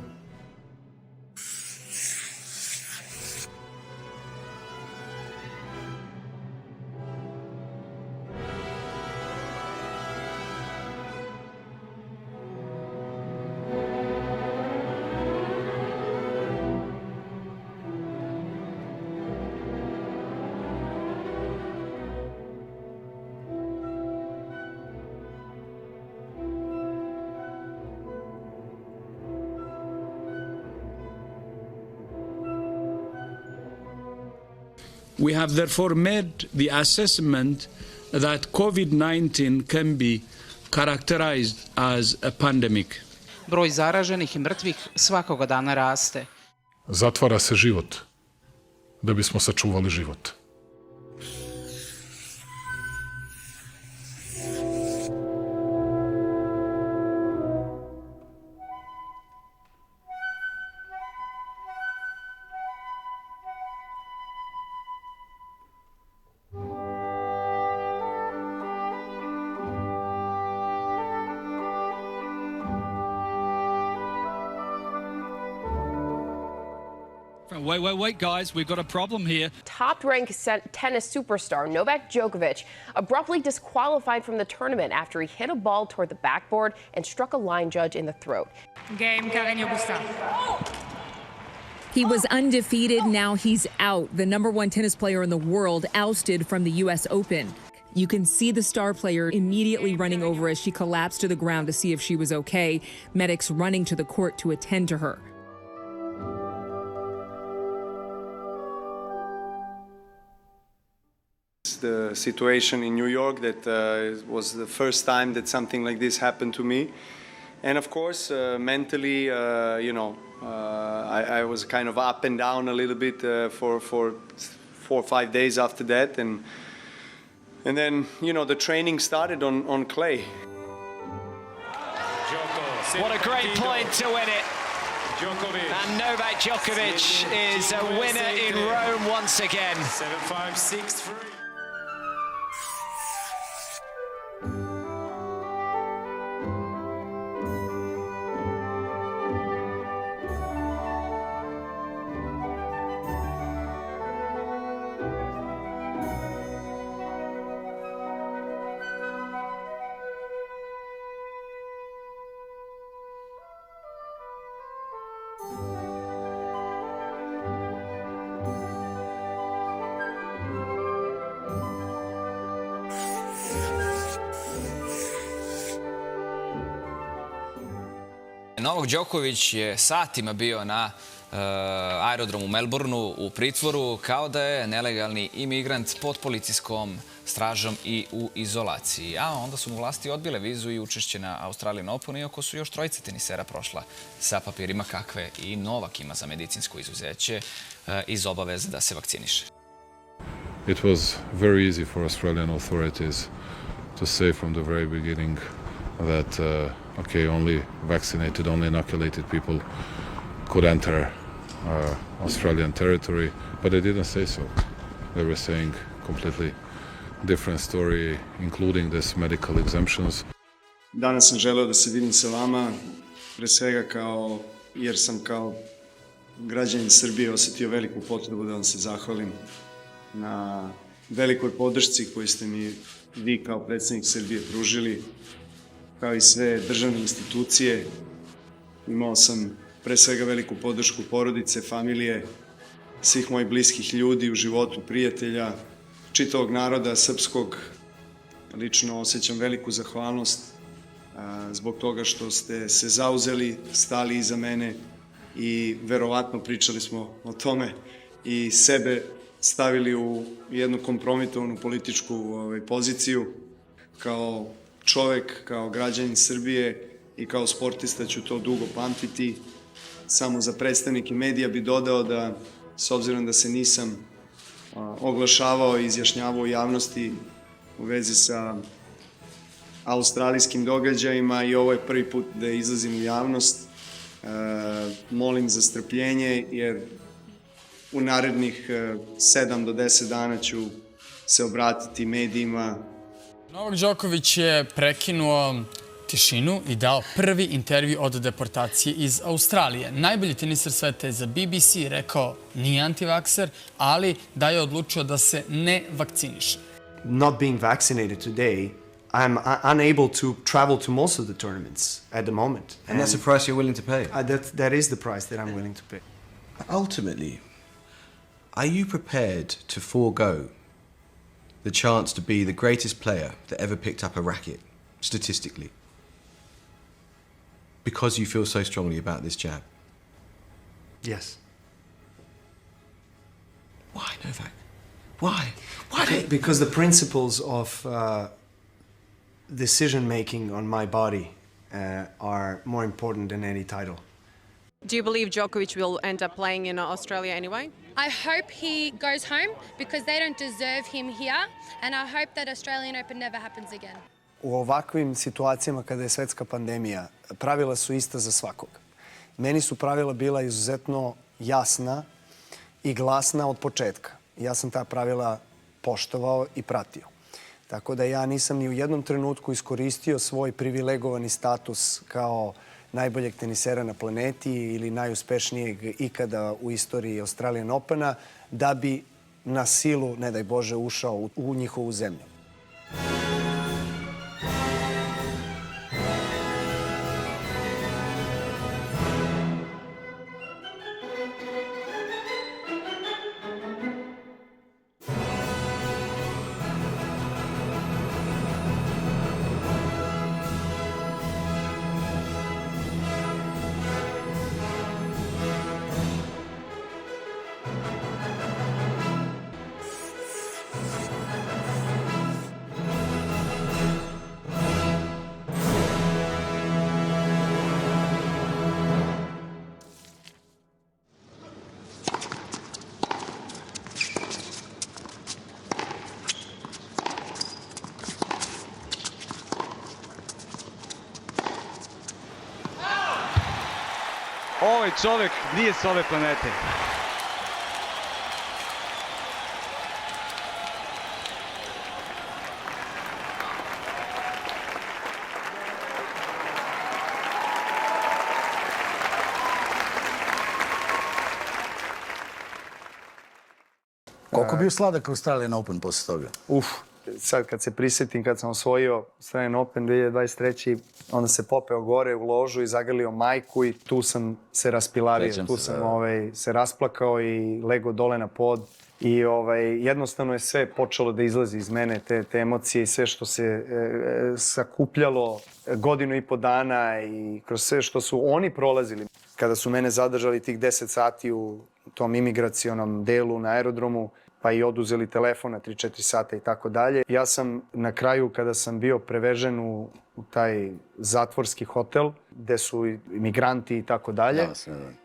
We have therefore made the assessment that COVID-19 can be characterized as a pandemic.
Broj zaraženih i mrtvih svakoga dana raste.
Zatvara se život da bismo sačuvali život.
Wait, guys, we've got a problem here.
Top-ranked tennis superstar Novak Djokovic abruptly disqualified from the tournament after he hit a ball toward the backboard and struck a line judge in the throat.
Game, Carreño Busta. He was undefeated, now he's out. The #1 tennis player in the world ousted from the U.S. Open. You can see the star player immediately running over as she collapsed to the ground to see if she was okay. Medics running to the court to attend to her.
The situation in New York that was the first time that something like this happened to me, and of course mentally, I was kind of up and down a little bit for 4 or 5 days after that, and then the training started on clay.
What a great point to win it. And Novak Djokovic is a winner in Rome once again.
7-5, 6-3.
Novak Đoković je satima bio na aerodromu u Melbourneu u pritvoru kao da je nelegalni imigrant pod policijskom stražom i u izolaciji. A onda su mu vlasti odbile vizu i učešće na Australian Openu, iako su još trojica tenisera prošla sa papirima kakve i Novak ima za medicinsko izuzeće iz obaveze da se vakciniše.
It was very easy for Australian authorities to say from the very beginning that, only vaccinated, only inoculated people could enter Australian territory, but they didn't say so. They were saying completely different story, including this medical exemptions.
Danas sam želeo da se vidim sa vama, pre svega jer sam kao građanin Srbije osetio veliku potrebu da vam se zahvalim na velikoj podršci koju ste mi vi kao predsjednik Srbije pružili, kao i sve državne institucije. Imao sam pre svega veliku podršku porodice, familije, svih mojih bliskih ljudi u životu, prijatelja, čitavog naroda srpskog. Lično osjećam veliku zahvalnost zbog toga što ste se zauzeli, stali iza mene i verovatno pričali smo o tome i sebe stavili u jednu kompromitovanu političku poziciju. Kao čovek, kao građanin Srbije i kao sportista ću to dugo pamtiti. Samo za predstavnike medija bi dodao da, s obzirom da se nisam oglašavao i izjašnjavao u javnosti u vezi sa australijskim događajima i ovo je prvi put da izlazim u javnost, molim za strpljenje jer u narednih 7 do 10 dana ću se obratiti medijima.
Novak Đoković je prekinuo tišinu i dao prvi intervju od deportacije iz Australije. Najbolji teniser sveta je za BBC rekao nije antivakser, ali da je odlučio da se ne vakciniše.
Not being vaccinated today, I'm unable to travel to most of the tournaments at the moment.
And that's the price you're willing to pay?
That is the price that I'm willing to pay.
Ultimately, are you prepared to forego the chance to be the greatest player that ever picked up a racket, statistically, because you feel so strongly about this jab?
Yes.
Why, Novak? Why? Why?
Because the principles of decision-making on my body are more important than any title.
Do you believe Djokovic will end up playing in Australia anyway?
I hope he goes home because they don't deserve him here, and I hope that Australian Open never happens again.
U ovakvim situacijama kada je svetska pandemija, pravila su ista za svakog. Meni su pravila bila izuzetno jasna i glasna od početka. Ja sam ta pravila poštovao i pratio. Tako da ja nisam ni u jednom trenutku iskoristio svoj privilegovani status kao najboljeg tenisera na planeti ili najuspešnijeg ikada u istoriji Australian Opena da bi na silu, ne daj Bože, ušao u njihovu zemlju.
Ovaj čovek nije s ove planete.
Koliko bio sladak Australian Open posle toga?
Sad kad se prisjetim, kad sam osvojio Australian Open 2023. onda se popeo gore u ložu i zagrlio majku i tu sam se raspilavio. Tu sam se rasplakao i legao dole na pod. I jednostavno je sve počelo da izlazi iz mene, te emocije i sve što se sakupljalo 1.5 dana i kroz sve što su oni prolazili. Kada su mene zadržali tih 10 sati u tom imigracionom delu na aerodromu, pa i oduzeli telefon na 3-4 sata i tako dalje. Ja sam na kraju, kada sam bio prevežen u taj zatvorski hotel, gde su imigranti i tako dalje,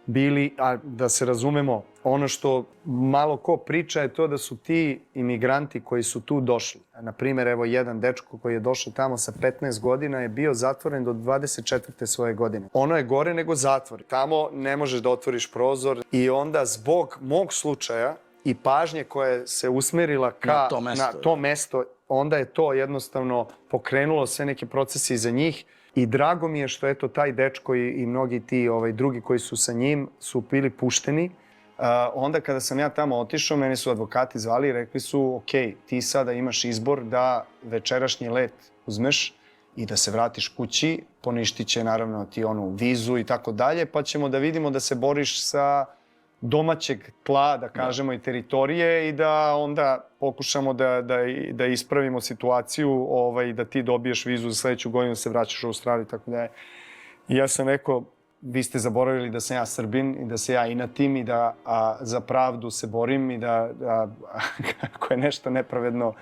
bili, a da se razumemo, ono što malo ko priča je to da su ti imigranti koji su tu došli. Naprimjer, evo jedan dečko koji je došao tamo sa 15 godina je bio zatvoren do 24. svoje godine. Ono je gore nego zatvor. Tamo ne možeš da otvoriš prozor i onda zbog mog slučaja i pažnje koja se usmerila na to mesto, onda je to jednostavno pokrenulo sve neke procese iza njih i drago mi je što eto taj dečko i mnogi ti drugi koji su sa njim su bili pušteni. Onda kada sam ja tamo otišao, mene su advokati zvali i rekli su ok, ti sada imaš izbor da večerašnji let uzmeš i da se vratiš kući, poništit će naravno ti onu vizu i tako dalje, pa ćemo da vidimo da se boriš sa domaćeg tla, da kažemo, i teritorije i da onda pokušamo da ispravimo situaciju i da ti dobiješ vizu za sledeću godinu, da se vraćaš u Australiju i tako dalje. I ja sam rekao, vi ste zaboravili da sam ja Srbin i da se ja inatim i da za pravdu se borim i da ako je nešto nepravedno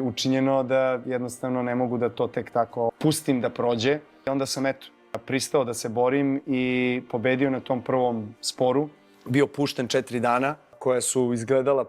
učinjeno, da jednostavno ne mogu da to tek tako pustim da prođe. Onda sam pristao da se borim i pobedio na tom prvom sporu. Bio pušten 4 dana, koja su izgledala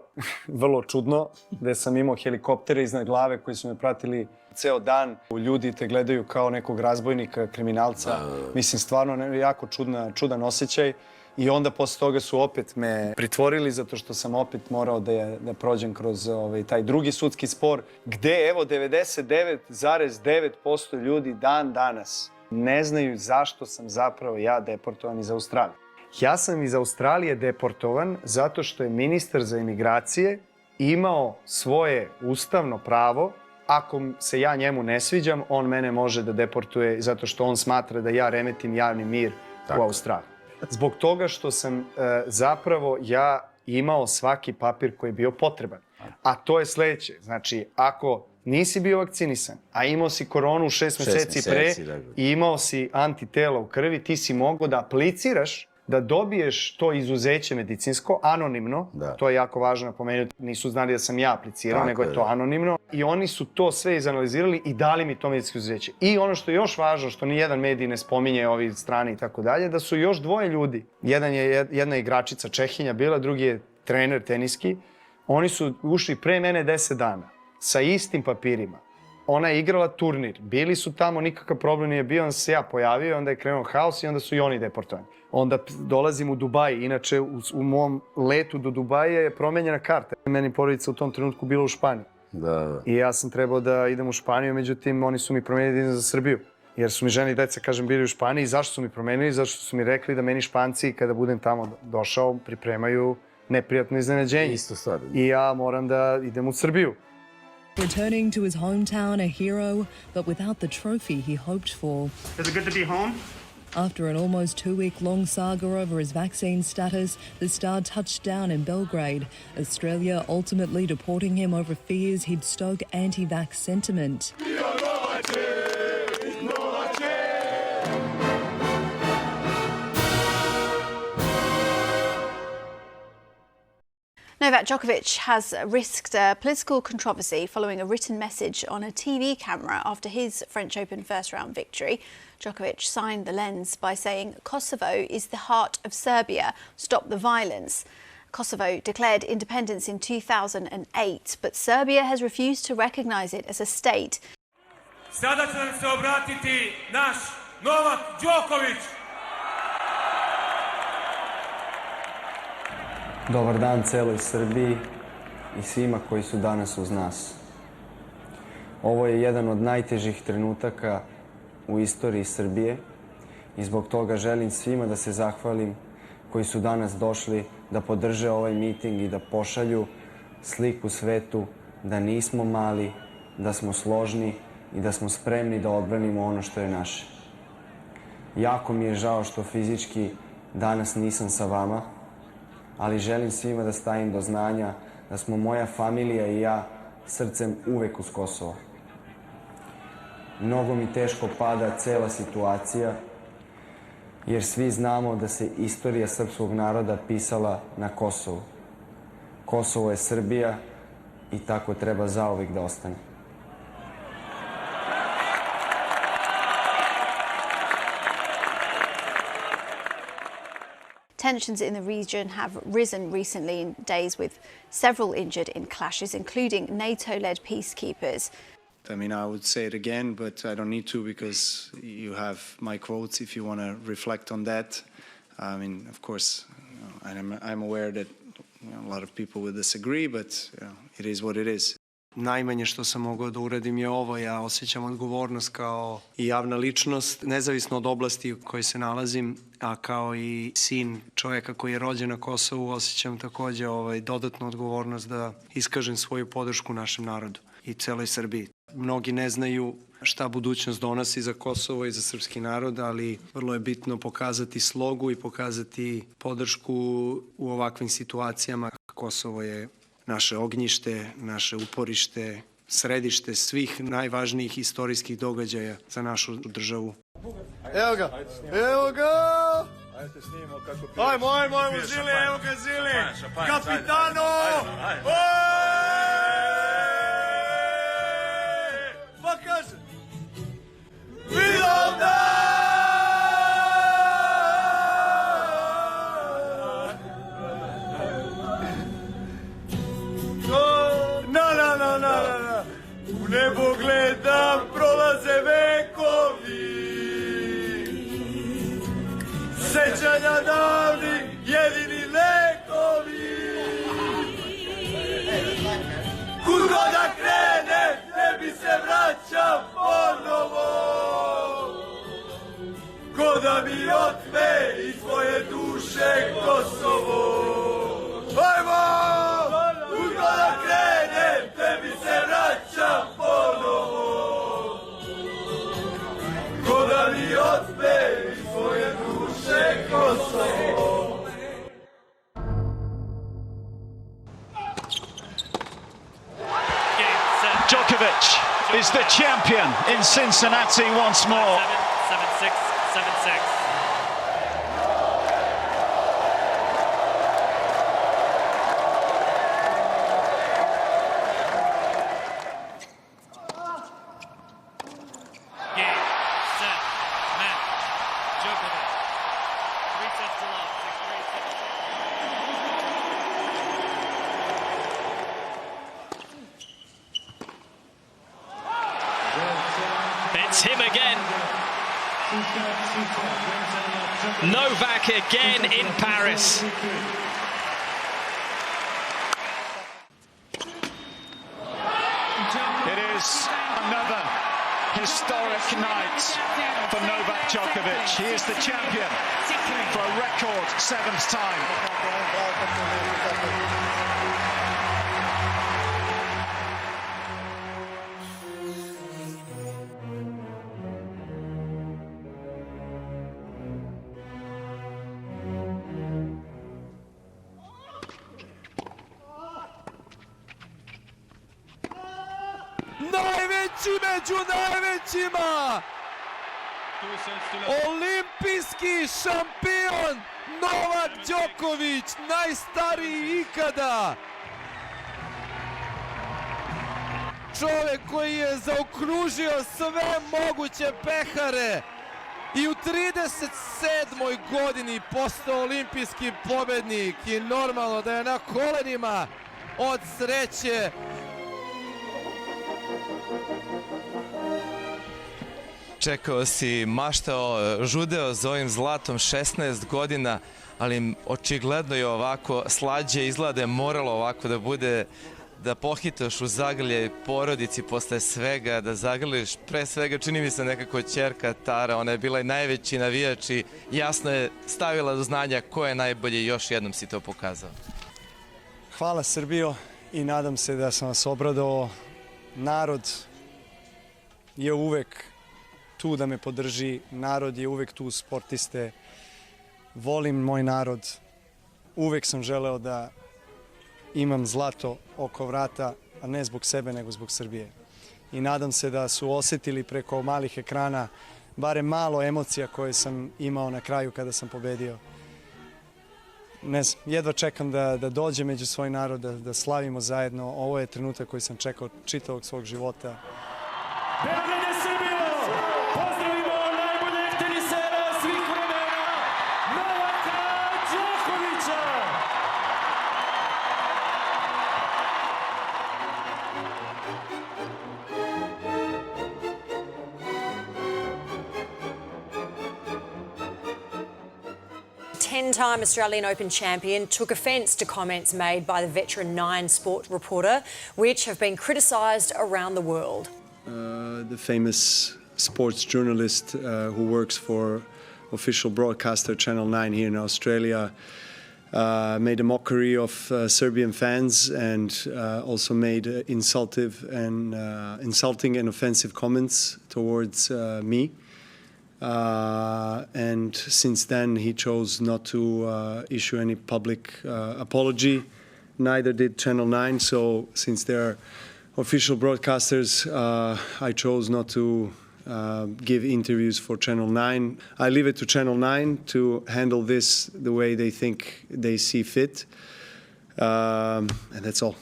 vrlo čudno, gde sam imao helikoptere iznad glave koji su me pratili ceo dan. Ljudi te gledaju kao nekog razbojnika, kriminalca. Mislim, stvarno jako čudan osjećaj. I onda posle toga su opet me pritvorili zato što sam opet morao da prođem kroz taj drugi sudski spor, gde evo 99,9% ljudi dan danas ne znaju zašto sam zapravo ja deportovan iz Australije. Ja sam iz Australije deportovan zato što je ministar za imigracije imao svoje ustavno pravo. Ako se ja njemu ne sviđam, on mene može da deportuje zato što on smatra da ja remetim javni mir u Australiji. Zbog toga što sam zapravo ja imao svaki papir koji je bio potreban. A to je sledeće. Znači, ako nisi bio vakcinisan, a imao si koronu 6 meseci pre i imao si antitela u krvi, ti si mogao da apliciraš da dobiješ to izuzeće medicinsko, anonimno, to je jako važno napomenuti, nisu znali da sam ja aplicirao, nego je to anonimno. I oni su to sve izanalizirali i dali mi to medicinsko izuzeće. I ono što je još važno, što nijedan medij ne spominje ovi strani i tako dalje, da su još dvoje ljudi. Jedna igračica Čehinja bila, drugi je trener teniski. Oni su ušli pre mene 10 dana sa istim papirima. Ona je igrala turnir, bili su tamo, nikakav problem nije bio, onda se ja pojavio, onda je krenuo haos i onda su i oni deportovani. Onda dolazim u Dubaj, inače u mom letu do Dubaja je promenjena karta. Meni porodica u tom trenutku bila u Španiji. I ja sam trebao da idem u Španiju, međutim oni su mi promenili da idem za Srbiju. Jer su mi žene i deca, kažem, bili u Španiji. Zašto su mi promenili? Zašto su mi rekli da meni Španci, kada budem tamo došao, pripremaju neprijatno iznenađenje. I ja moram da idem u Srbiju.
Returning to his hometown a hero, but without the trophy he hoped for.
Is it good to be home?
After an almost 2-week-long saga over his vaccine status, the star touched down in Belgrade, Australia ultimately deporting him over fears he'd stoke anti-vax sentiment.
Novak Djokovic has risked a political controversy following a written message on a TV camera after his French Open first-round victory. Djokovic signed the lens by saying, "Kosovo is the heart of Serbia. Stop the violence." Kosovo declared independence in 2008, but Serbia has refused to recognize it as a state.
Sada će nam se obratiti naš Novak Djokovic.
Dobar dan celoj Srbiji i svima koji su danas uz nas. Ovo je jedan od najtežih trenutaka u istoriji Srbije i zbog toga želim svima da se zahvalim koji su danas došli da podrže ovaj miting i da pošalju sliku svetu da nismo mali, da smo složni i da smo spremni da odbranimo ono što je naše. Jako mi je žao što fizički danas nisam sa vama, ali želim svima da stavim do znanja da smo moja familija i ja srcem uvek uz Kosovo. Mnogo mi teško pada cela situacija, jer svi znamo da se istorija srpskog naroda pisala na Kosovu. Kosovo je Srbija i tako treba zauvijek da ostane.
Tensions in the region have risen recently in days with several injured in clashes, including NATO-led peacekeepers.
I mean, I would say it again, but I don't need to because you have my quotes if you want to reflect on that. I mean, of course, I'm aware that a lot of people will disagree, but it is what it is.
Najmanje što sam mogao da uradim je ovo. Ja osjećam odgovornost kao i javna ličnost, nezavisno od oblasti u kojoj se nalazim, a kao i sin čovjeka koji je rođen na Kosovu, osjećam također dodatnu odgovornost da iskažem svoju podršku našem narodu i celoj Srbiji. Mnogi ne znaju šta budućnost donosi za Kosovo i za srpski narod, ali vrlo je bitno pokazati slogu i pokazati podršku u ovakvim situacijama. Kosovo je naše ognjište, naše uporište, središte svih najvažnijih istorijskih događaja za našu državu.
Evo ga! Evo ga! Ajmo, Zili, evo ga Zili! Kapitano! Pa kaže! Vidovda! U nebo gledam, prolaze vekovi, sećanja davni, jedini lekovi. Kud god da krene, tebi se vraćam ponovo, ko da mi otme iz tvoje duše Kosovo. Ajmo! Kud god da krene, tebi se vraćam ponovo, ko da mi otme iz tvoje duše Kosovo.
Djokovic is the champion in Cincinnati once more.
7-6, 7-6.
It's him again. Novak again in Paris. It is another historic night for Novak Djokovic. He is the champion for a record 7th time.
Najveći među najvećima! Olimpijski šampion Novak Đoković, najstariji ikada! Čovjek koji je zaokružio sve moguće pehare i u 37. godini postao olimpijski pobednik i normalno da je na kolenima od sreće.
Čekao si, maštao, žudeo za ovim zlatom 16 godina, ali očigledno je ovako slađe izgleda, moralo ovako da bude, da pohitaš u zagrljaj porodici posle svega, da zagrliš pre svega, čini mi se nekako ćerka Tara, ona je bila i najveći navijač i jasno je stavila do znanja ko je najbolji i još jednom si to pokazao.
Hvala Srbijo i nadam se da sam vas obradovao. Narod je uvek tu da me podrži, narod je uvek tu, sportiste. Volim moj narod, uvek sam želeo da imam zlato oko vrata, a ne zbog sebe, nego zbog Srbije. I nadam se da su osjetili preko malih ekrana barem malo emocija koje sam imao na kraju kada sam pobedio. Ne znam, jedva čekam da dođem među svoj narod, da slavimo zajedno. Ovo je trenutak koji sam čekao čitavog svog života.
Beograd je Srbija! Pozdravimo najboljeg tenisera svih vremena, Novaka Đokovića!
Ten-time Australian Open champion took offence to comments made by the veteran Nine sport reporter, which have been criticised around the world.
The famous sports journalist who works for official broadcaster Channel 9 here in Australia made a mockery of Serbian fans and also made insulting and offensive comments towards me. And since then he chose not to issue any public apology. Neither did Channel 9, so since they're official broadcasters, I chose not to give interviews for Channel 9. I leave it to Channel 9 to handle this the way they think they see fit, and that's all.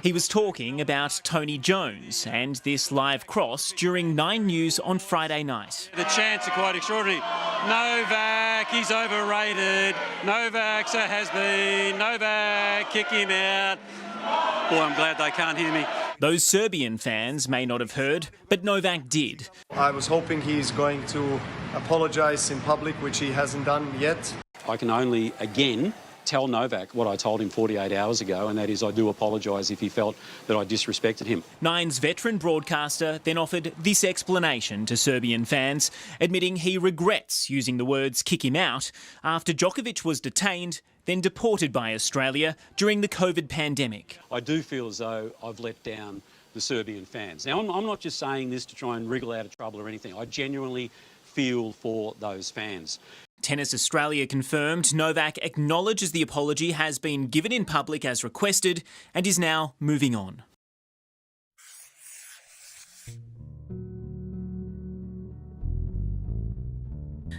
He was talking about Tony Jones and this live cross during 9 News on Friday night.
The chants are quite extraordinary. Novak, he's overrated. Novak's a has-been. Novak, kick him out. Boy, I'm glad they can't hear me.
Those Serbian fans may not have heard, but Novak did.
I was hoping he's going to apologize in public, which he hasn't done yet.
I can only, again, tell Novak what I told him 48 hours ago, and that is I do apologise if he felt that I disrespected him.
Nine's veteran broadcaster then offered this explanation to Serbian fans, admitting he regrets using the words kick him out after Djokovic was detained, then deported by Australia during the COVID pandemic.
I do feel as though I've let down the Serbian fans. Now, I'm not just saying this to try and wriggle out of trouble or anything. I genuinely feel for those fans.
Tennis Australia confirmed Novak acknowledges the apology has been given in public as requested and is now moving on.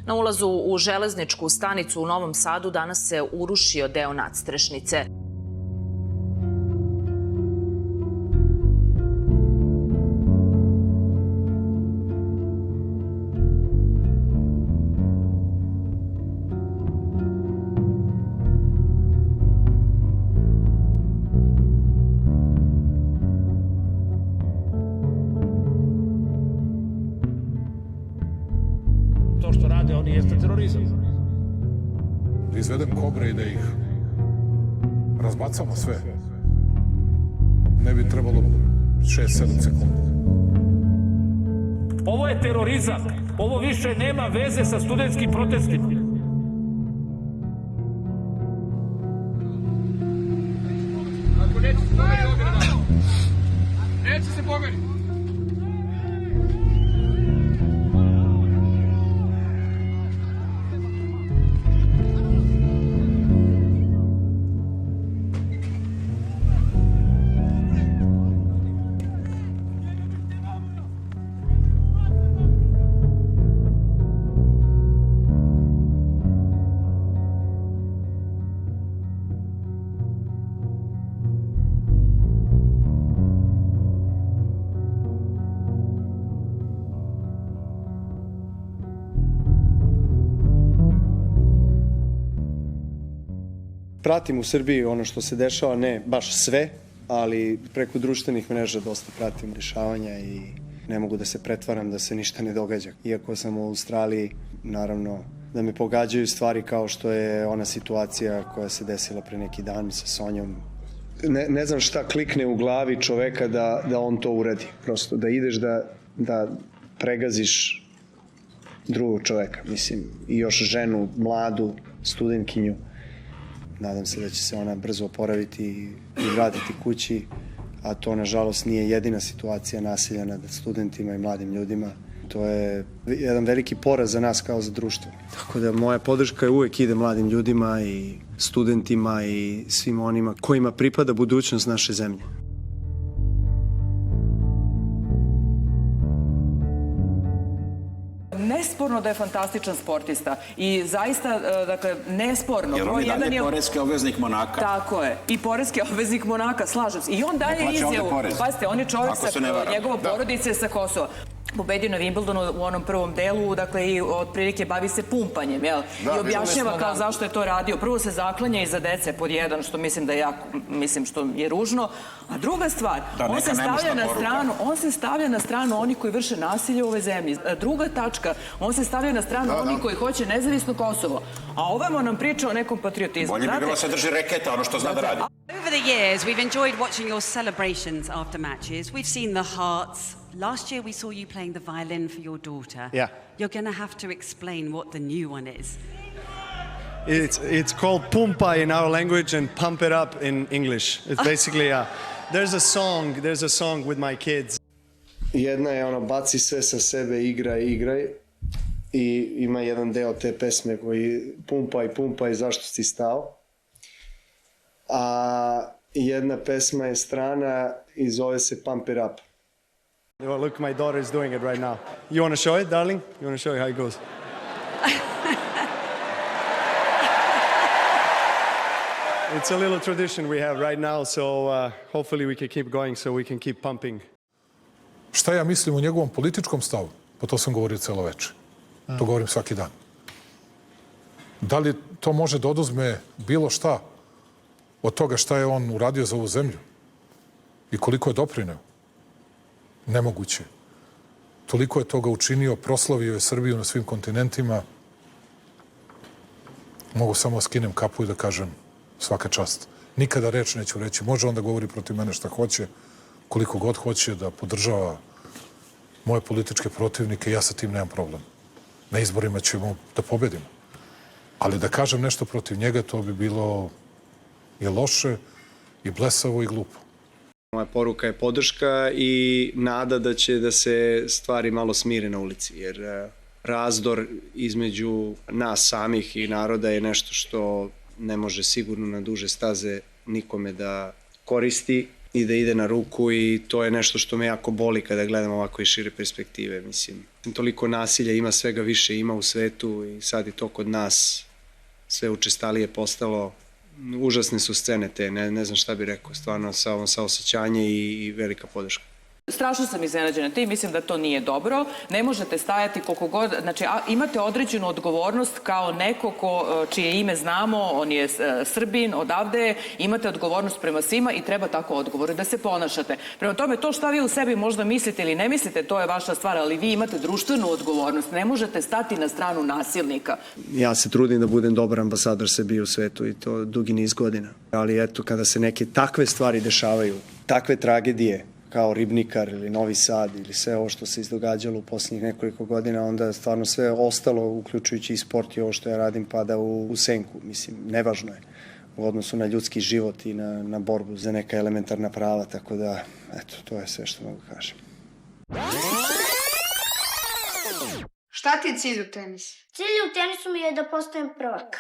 Na ulazu u železničku stanicu u Novom Sadu danas se urušio deo nadstrešnice.
To što rade oni jeste terorizam. Da izvedem kobre i da ih razbacamo sve. Ne bi trebalo 6-7 sekundi.
Ovo je terorizam. Ovo više nema veze sa studentskim protestima.
Ako neće se pomeri ovdje na nas. Neće se pomeri.
Pratim u Srbiji ono što se dešava, ne baš sve, ali preko društvenih mreža dosta pratim dešavanja i ne mogu da se pretvaram da se ništa ne događa. Iako sam u Australiji, naravno, da me pogađaju stvari kao što je ona situacija koja se desila pre neki dan sa Sonjom. Ne znam šta klikne u glavi čoveka da on to uradi. Prosto da ideš da pregaziš drugog čoveka, mislim, i još ženu, mladu, studentkinju. Nadam se da će se ona brzo oporaviti i vratiti kući, a to nažalost nije jedina situacija nasilja nad studentima i mladim ljudima. To je jedan veliki poraz za nas kao za društvo. Tako da moja podrška uvek ide mladim ljudima i studentima i svim onima kojima pripada budućnost naše zemlje.
Nesporno da je fantastičan sportista i zaista, dakle, nesporno.
Jer on je dalje poreski obveznik Monaka.
Tako je. I poreski obveznik Monaka, slažem se. I on daje izjavu. Pazite, on je čovjek njegova porodica je sa Kosova. Pobedio na Wimbledonu u onom prvom delu, dakle, i otprilike bavi se pumpanjem, jel? I objašnjava kao zašto je to radio. Prvo se zaklanja iza dece pod jedan, što mislim da je jako, mislim što je ružno. A druga stvar, on se stavlja na stranu onih koji vrše nasilje u ovoj zemlji. Druga tačka, on se stavlja na stranu onih koji hoće nezavisno Kosovo. A ovamo nam priča o nekom patriotizmu.
Bolje bi bilo se drži reketa, ono što zna da radi.
Over the years, we've enjoyed watching your celebrations after matches. We've seen the hearts. Last year we saw you playing the violin for your daughter.
Yeah.
You're going to have to explain what the new one is.
It's called Pumpa in our language and Pump It Up in English. It's basically there's a song with my kids. Jedna je ono baci sve sa sebe, igraj. I ima jedan deo te pesme koji pumpaj zašto si stao. A jedna pesma je strana i zove se Pump It Up. Look, my daughter is doing it right now. You want to show it, darling? You want to show you how it goes? It's a little tradition we have right now, so hopefully we can keep going so we can keep pumping.
Šta ja mislim o njegovom političkom stavu? Pa to sam govorio celo večer. To govorim svaki dan. Da li to može da oduzme bilo šta od toga šta je on uradio za ovu zemlju? I koliko je doprineo? Nemoguće. Toliko je toga učinio, proslavio je Srbiju na svim kontinentima. Mogu samo skinem kapu i da kažem svaka čast. Nikada reč neću reći. Može on da govori protiv mene šta hoće, koliko god hoće, da podržava moje političke protivnike, ja sa tim nemam problem. Na izborima ćemo da pobedimo. Ali da kažem nešto protiv njega, to bi bilo i loše, i blesavo, i glupo.
Moja poruka je podrška i nada da će da se stvari malo smire na ulici, jer razdor između nas samih i naroda je nešto što ne može sigurno na duže staze nikome da koristi i da ide na ruku i to je nešto što me jako boli kada gledam ovako iz šire perspektive. Mislim, toliko nasilja ima, svega više ima u svetu i sad je to kod nas sve učestalije postalo. Užasne su scene te, ne znam šta bih rekao, stvarno saosećanje i velika podrška.
Strašno sam iznenađena tim, mislim da to nije dobro. Ne možete stajati koliko god, znači imate određenu odgovornost kao neko čije ime znamo, on je Srbin, odavde, imate odgovornost prema svima i treba tako odgovorno da se ponašate. Prema tome, to šta vi u sebi možda mislite ili ne mislite, to je vaša stvar, ali vi imate društvenu odgovornost. Ne možete stati na stranu nasilnika. Ja se trudim da budem dobar ambasador Srbije u svetu i to dugi niz godina. Ali eto, kada se neke takve stvari dešavaju, takve tragedije, kao Ribnikar ili Novi Sad ili sve ovo što se izdogađalo u posljednjih nekoliko godina, onda stvarno sve ostalo, uključujući i sport i ovo što ja radim, pada u senku. Mislim, nevažno je u odnosu na ljudski život i na borbu za neka elementarna prava, tako da, eto, to je sve što mogu kažem.
Šta ti je cilj u tenisu?
Cilj u tenisu mi je da postanem prvak.